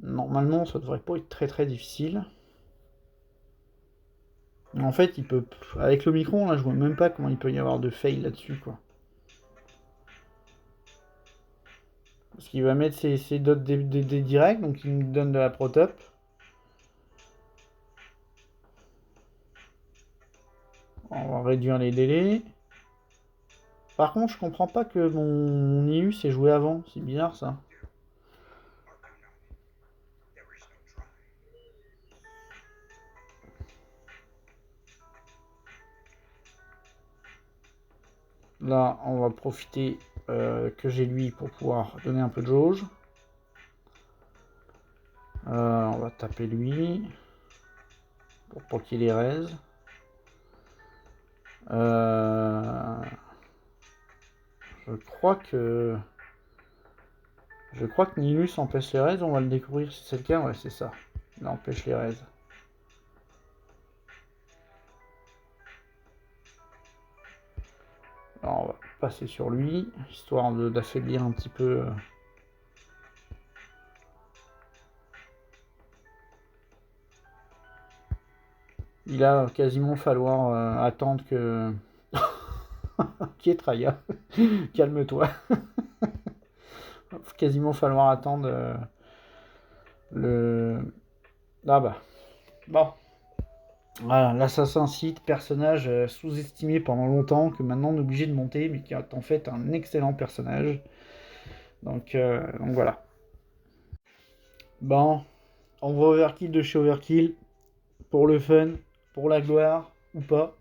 Normalement, ça devrait pas être très très difficile. En fait, il peut, avec le micron, là, je vois même pas comment il peut y avoir de fail là-dessus, quoi. Parce qu'il va mettre ses dots des directs, donc il nous donne de la protop. On va réduire les délais. Par contre, je comprends pas que mon IU s'est joué avant. C'est bizarre, ça. Là, on va profiter que j'ai lui pour pouvoir donner un peu de jauge. On va taper lui pour qu'il les raise. Je crois que... Je crois que Nilus empêche les raids, on va le découvrir si c'est le cas, ouais c'est ça. Il empêche les raids. Alors on va passer sur lui, histoire d'affaiblir un petit peu... Il a quasiment falloir attendre que... Qui est Traya? Calme-toi. Quasiment falloir attendre le... Ah bah. Bon. Voilà, l'assassin site, personnage sous-estimé pendant longtemps, que maintenant on est obligé de monter, mais qui est en fait un excellent personnage. Donc voilà. Bon, on va overkill de chez overkill, pour le fun, pour la gloire, ou pas.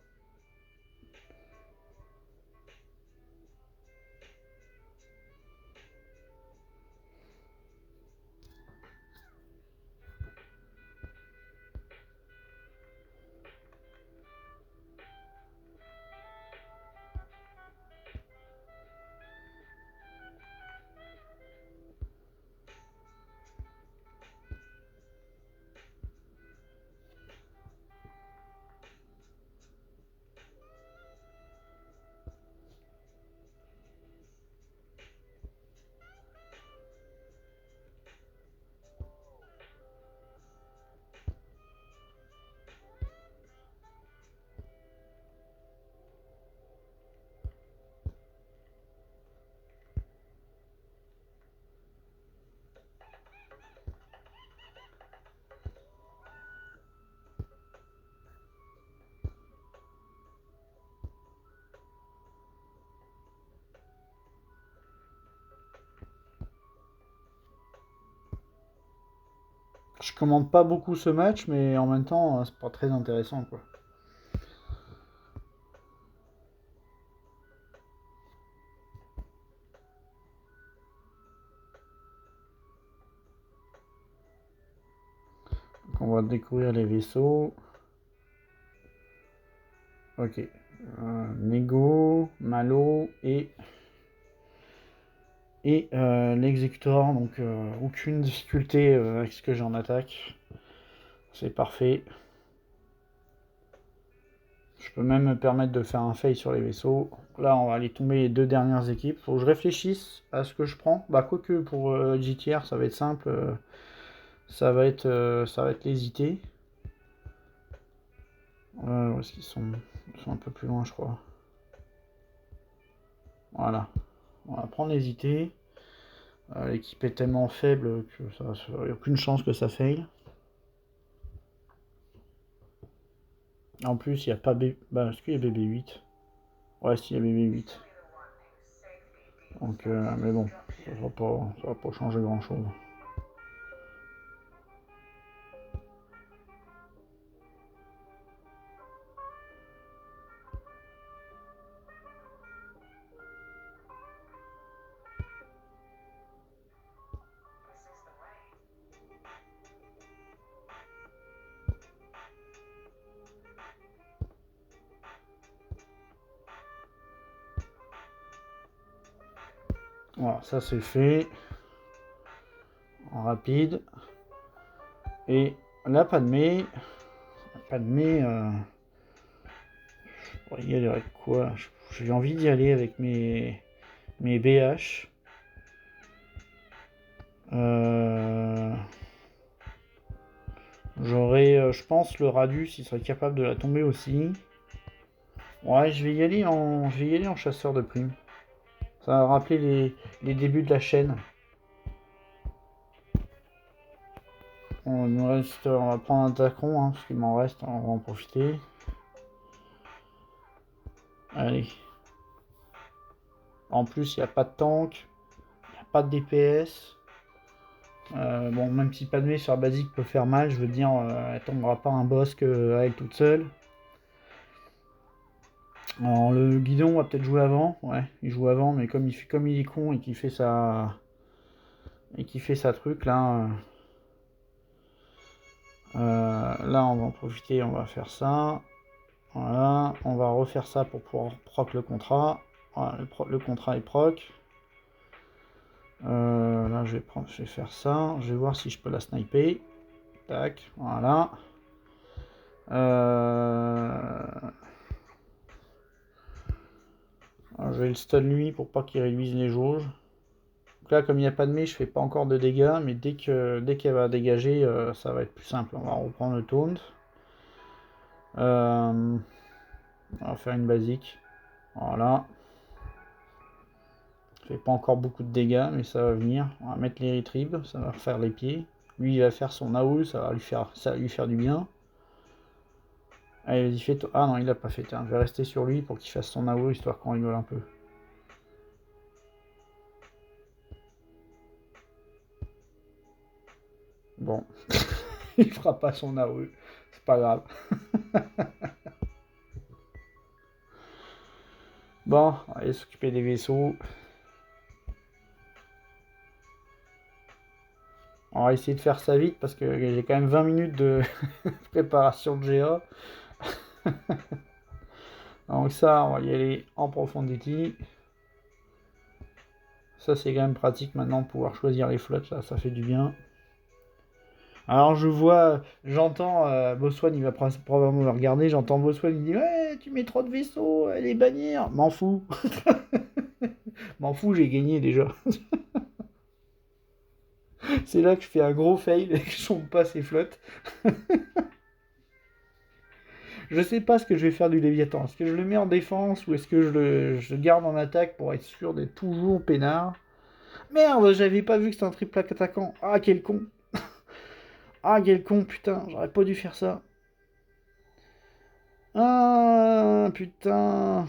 Je commande pas beaucoup ce match, mais en même temps, c'est pas très intéressant, quoi. on va découvrir les vaisseaux. Ok. Nego, Malo et l'exécuteur. Donc aucune difficulté avec ce que j'ai en attaque. C'est parfait. Je peux même me permettre de faire un fail sur les vaisseaux. Là, on va aller tomber les 2 dernières équipes. Faut que je réfléchisse à ce que je prends. Bah, quoique pour GTR, ça va être simple. Ça va être l'hésiter. Où est-ce qu'ils sont? Ils sont un peu plus loin, je crois. Voilà. On va prendre l'hésiter. L'équipe est tellement faible que il n'y a aucune chance que ça faille. En plus, il n'y a pas Bah, est-ce qu'il y a BB8? Ouais, si, il y a BB8. Donc, mais bon, ça va pas changer grand-chose. Voilà, ça c'est fait. En rapide. Et là, Padmé. Padmé, je pourrais y aller avec quoi? J'ai envie d'y aller avec mes BH. J'aurais, je pense, le Radius, il serait capable de la tomber aussi. Ouais, je vais y aller en chasseur de primes. Ça va rappeler les débuts de la chaîne. On va prendre un tacon, hein, parce qu'il m'en reste, on va en profiter. Allez. En plus, il n'y a pas de tank, il n'y a pas de DPS. Bon, même si Padmé sur la basique peut faire mal, je veux dire, elle tombera pas un boss qu'à elle toute seule. Alors, le guidon va peut-être jouer avant, ouais, il joue avant, mais comme il est con et qu'il fait sa truc là, là on va en profiter, on va faire ça. Voilà, on va refaire ça pour pouvoir proc le contrat. Voilà, le contrat est proc. Là je vais faire ça. Je vais voir si je peux la sniper. Tac, voilà. Je vais le stun lui pour pas qu'il réduise les jauges. Donc là, comme il n'y a pas de mé, je fais pas encore de dégâts, mais dès qu'elle va dégager, ça va être plus simple. On va reprendre le taunt. On va faire une basique. Voilà. Fait pas encore beaucoup de dégâts, mais ça va venir. On va mettre les retrieve, ça va refaire les pieds. Lui, il va faire son AOE, ça va lui faire du bien. Allez, vas-y, fais toi. Ah non, il a pas fait. Tiens, je vais rester sur lui pour qu'il fasse son AOE, histoire qu'on rigole un peu. Bon. Il fera pas son AOE. C'est pas grave. Bon, allez s'occuper des vaisseaux. On va essayer de faire ça vite parce que j'ai quand même 20 minutes de préparation de GA. Donc ça, on va y aller en profondity. Ça, c'est quand même pratique maintenant de pouvoir choisir les flottes. Ça fait du bien. Alors j'entends Boswan, il va probablement me regarder. J'entends Boswan, il dit ouais, tu mets trop de vaisseaux, les bannières. M'en fous. M'en fous, j'ai gagné déjà. C'est là que je fais un gros fail et que je tombe pas ces flottes. Je sais pas ce que je vais faire du Léviathan. Est-ce que je le mets en défense ou est-ce que je le garde en attaque pour être sûr d'être toujours peinard? Merde, j'avais pas vu que c'était un triple attaquant. Ah, quel con. Ah, quel con, putain, j'aurais pas dû faire ça. Ah, putain.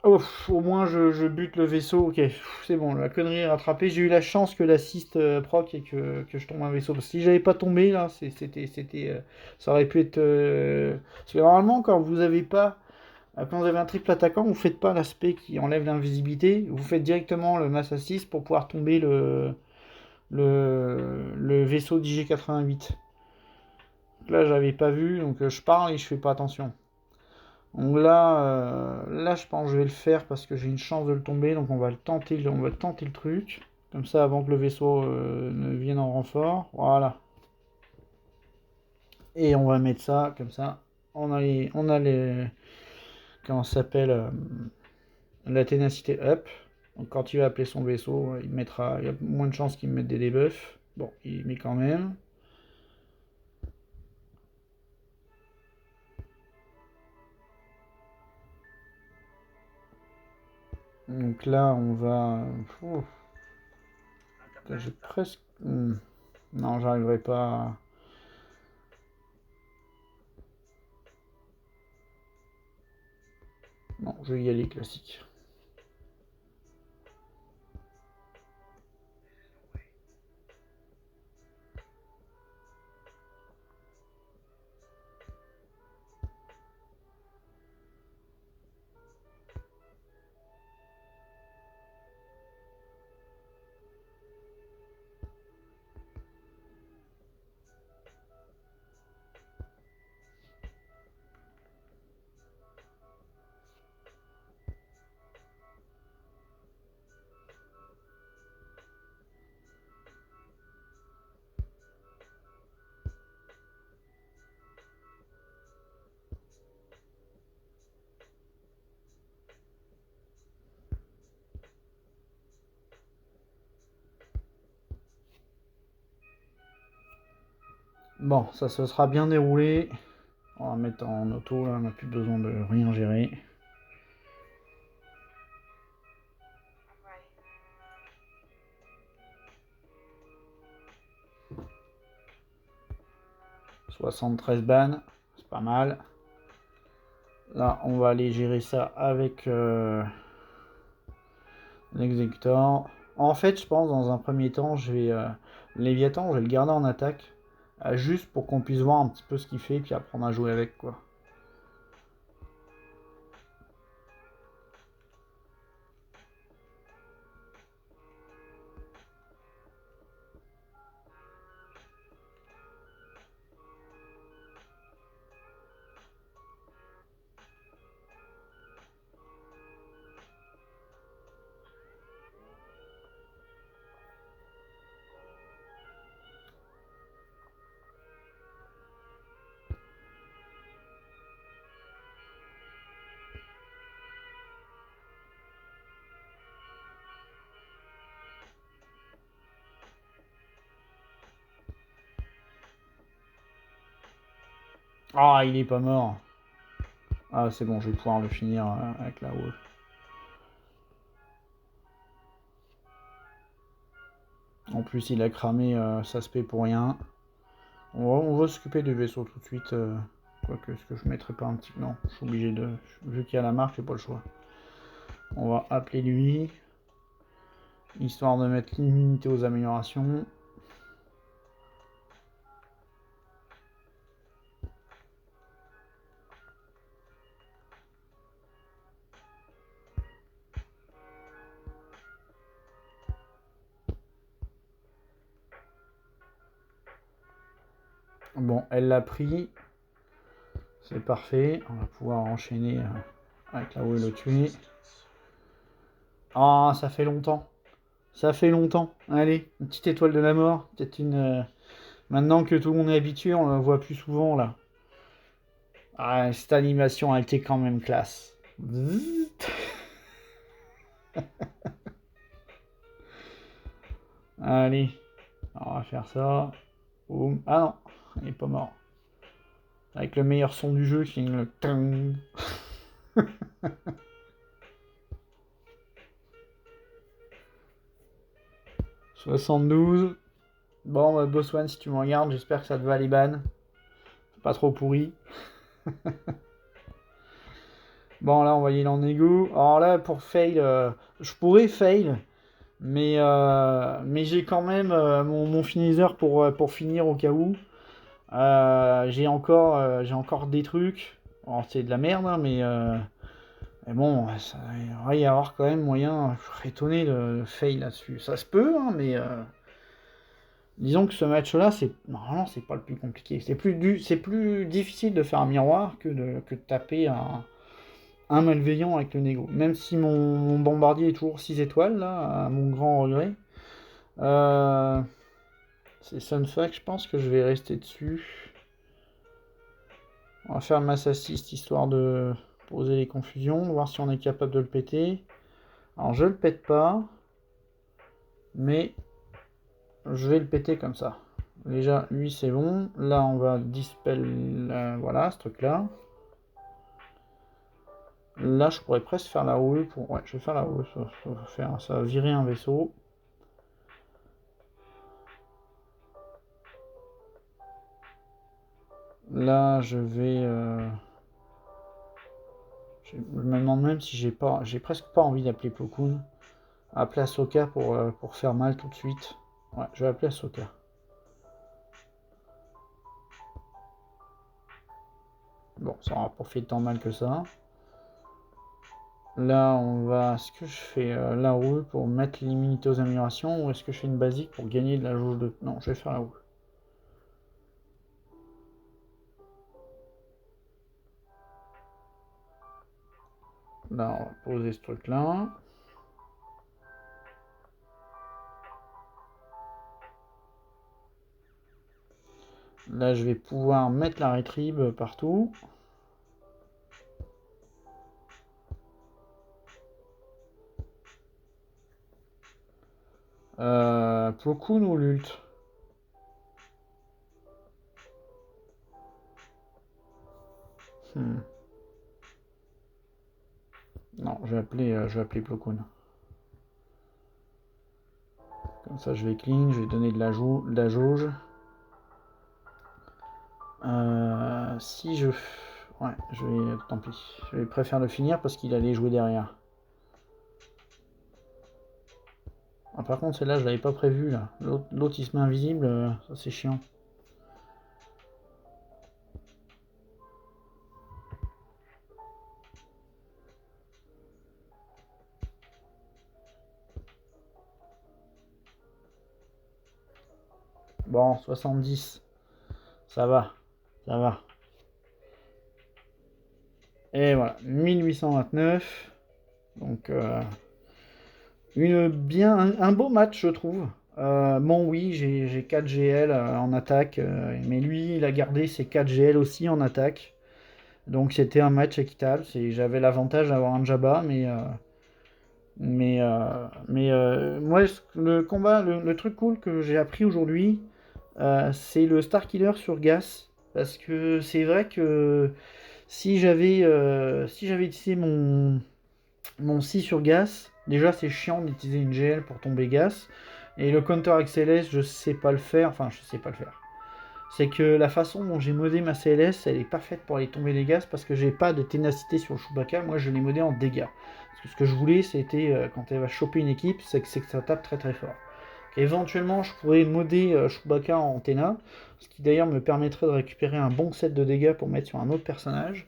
Oh, au moins je bute le vaisseau, ok, c'est bon, la connerie est rattrapée. J'ai eu la chance que l'assist proc et que je tombe un vaisseau. Parce que si j'avais pas tombé là, ça aurait pu être. Parce que normalement, quand vous avez pas Quand vous avez un triple attaquant, vous faites pas l'aspect qui enlève l'invisibilité, vous faites directement le masse 6 pour pouvoir tomber le vaisseau d'IG88. Là, j'avais pas vu, donc je parle et je fais pas attention. Donc là, je pense que je vais le faire parce que j'ai une chance de le tomber, donc on va tenter le truc. Comme ça, avant que le vaisseau ne vienne en renfort. Voilà. Et on va mettre ça, comme ça. On a les comment ça s'appelle la ténacité up. Donc quand il va appeler son vaisseau, il y a moins de chances qu'il me mette des debuffs. Bon, il met quand même. Donc là, on va... J'ai presque... Non, j'arriverai pas... Non, je vais y aller classique. Bon, ça se sera bien déroulé. On va mettre en auto, là, on n'a plus besoin de rien gérer. « 73 bannes, c'est pas mal. Là, on va aller gérer ça avec l'exécuteur. En fait, je pense, dans un premier temps, je vais... Léviathan, je vais le garder en attaque. Juste pour qu'on puisse voir un petit peu ce qu'il fait, puis apprendre à jouer avec, quoi. Ah, il est pas mort. Ah, c'est bon, je vais pouvoir le finir avec la wolf. En plus, il a cramé sa spé pour rien. On va s'occuper du vaisseau tout de suite. Quoique, est-ce que je mettrai pas un petit... Non, je suis obligé de... Vu qu'il y a la marque, j'ai pas le choix. On va appeler lui. Histoire de mettre l'immunité aux améliorations. Bon, elle l'a pris. C'est parfait. On va pouvoir enchaîner avec la où le tuer. Ah, ça fait longtemps. Ça fait longtemps. Allez, une petite étoile de la mort. Peut-être une... Maintenant que tout le monde est habitué, on la voit plus souvent, là. Ah, cette animation, elle était quand même classe. Allez, on va faire ça. Boum. Ah non, il est pas mort. Avec le meilleur son du jeu, qui est le... 72. Bon, bah, Bosswan, si tu me regardes, j'espère que ça te va les bannes. C'est pas trop pourri. Bon, là, on va y aller en égo. Alors là, pour fail, je pourrais fail, mais j'ai quand même mon finisher pour finir au cas où. J'ai encore des trucs. Alors, c'est de la merde, hein, mais Mais bon, il va y avoir quand même moyen, je serais étonné de fail là-dessus. Ça se peut, hein, mais disons que ce match-là, normalement, c'est pas le plus compliqué. C'est plus difficile de faire un miroir que de taper un malveillant avec le négo. Même si mon bombardier est toujours 6 étoiles, là, à mon grand regret. Euh, c'est Sunfuck, je pense que je vais rester dessus. On va faire le mass assist histoire de poser les confusions, voir si on est capable de le péter. Alors je le pète pas, mais je vais le péter comme ça. Déjà, lui c'est bon. Là on va dispel, voilà, ce truc là. Là je pourrais presque faire la roue pour... Ouais, je vais faire la roue, ça va virer un vaisseau. Là je vais... Je me demande même si j'ai presque pas envie d'appeler Plo Koon. Appeler Ahsoka pour faire mal tout de suite. Ouais, je vais appeler Ahsoka. Bon, ça aura pas fait tant mal que ça. Là, on va... Est-ce que je fais la roue pour mettre l'immunité aux améliorations ou est-ce que je fais une basique pour gagner de la jauge de... Non, je vais faire la roue. Là, on va poser ce truc-là. Là, je vais pouvoir mettre la retrieve partout. Plo Koon ou Lult? Non, je vais appeler Plo Koon. Comme ça, je vais clean, je vais donner de la jauge. Si je... Ouais, tant pis. Je préfère le finir parce qu'il allait jouer derrière. Ah, par contre, celle-là, je l'avais pas prévu, là. L'autre, il se met invisible, ça c'est chiant. Bon, 70. Ça va. Ça va. Et voilà, 1829. Donc, un beau match, je trouve. Bon, oui, j'ai 4 GL en attaque, mais lui, il a gardé ses 4 GL aussi en attaque. Donc, c'était un match équitable. J'avais l'avantage d'avoir un Jabba, mais moi, le combat, le truc cool que j'ai appris aujourd'hui, c'est le Starkiller sur Gas. Parce que c'est vrai que si j'avais utilisé mon Si sur Gas, déjà c'est chiant d'utiliser une GL pour tomber Gas. Et le counter XLS, je sais pas le faire. Enfin, je sais pas le faire. C'est que la façon dont j'ai modé ma CLS, elle est parfaite pour aller tomber les gaz parce que j'ai pas de ténacité sur le Chewbacca. Moi, je l'ai modé en dégâts. Parce que ce que je voulais, c'était quand elle va choper une équipe, c'est que ça tape très très fort. Éventuellement, je pourrais modder Chewbacca en Téna, ce qui d'ailleurs me permettrait de récupérer un bon set de dégâts pour mettre sur un autre personnage.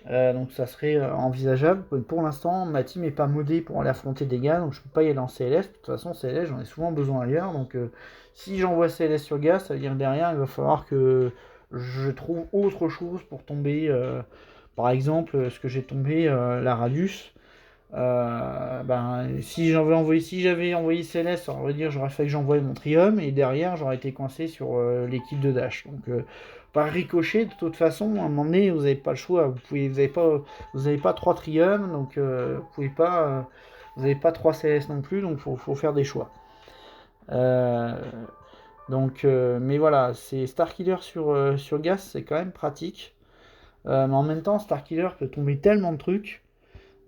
Donc ça serait envisageable. Pour l'instant, ma team n'est pas modée pour aller affronter des gars, donc je peux pas y aller en CLS. De toute façon, CLS, j'en ai souvent besoin ailleurs. Donc si j'envoie CLS sur gaz, ça veut dire que derrière, il va falloir que je trouve autre chose pour tomber. Par exemple, ce que j'ai tombé, la Radius. Si j'avais envoyé CLS, ça veut dire j'aurais fallu que j'envoie mon Trium et derrière j'aurais été coincé sur l'équipe de Dash. Donc par ricochet, de toute façon, à un moment donné, vous n'avez pas le choix. Vous avez pas 3 Trium, donc vous n'avez pas 3 CLS non plus, donc faut faire des choix. Mais voilà, c'est Starkiller sur Gas, c'est quand même pratique. Mais en même temps, Starkiller peut tomber tellement de trucs.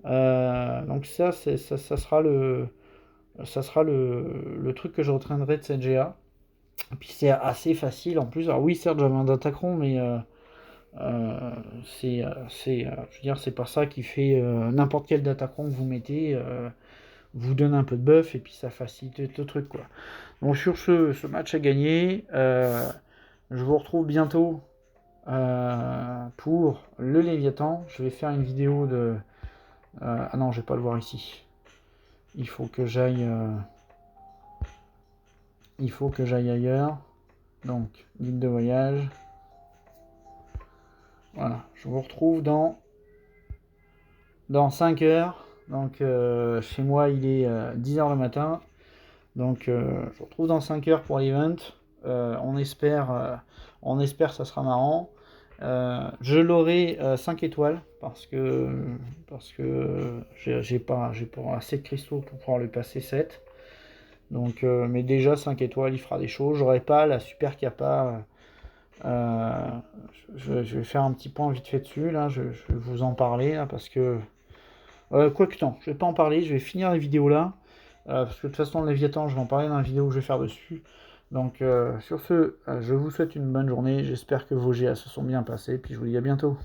Donc ça sera le truc que je retiendrai de cette GA. Et puis c'est assez facile en plus. Alors oui, certes, j'avais un Datacron, mais je veux dire, c'est pas ça qui fait n'importe quel Datacron que vous mettez, vous donne un peu de buff et puis ça facilite le truc, quoi. Donc sur ce match à gagner, je vous retrouve bientôt pour le Léviathan. Je vais faire une vidéo Ah non, je vais pas le voir ici. Il faut que j'aille ailleurs. Donc, guide de voyage. Voilà, je vous retrouve dans 5 heures. Donc, chez moi, il est 10 heures le matin. Donc, je vous retrouve dans 5 heures pour l'event. On espère que ça sera marrant. Je l'aurai 5 étoiles parce que j'ai pas assez de cristaux pour pouvoir le passer 7. Donc, mais déjà 5 étoiles, il fera des choses. J'aurai pas la super capa. Je vais faire un petit point vite fait dessus. Là, je vais vous en parler là, parce que quoique non, je vais pas en parler. Je vais finir la vidéo là. Parce que de toute façon, le Léviathan, je vais en parler dans la vidéo que je vais faire dessus. Donc, sur ce, je vous souhaite une bonne journée. J'espère que vos GA se sont bien passés. Puis je vous dis à bientôt.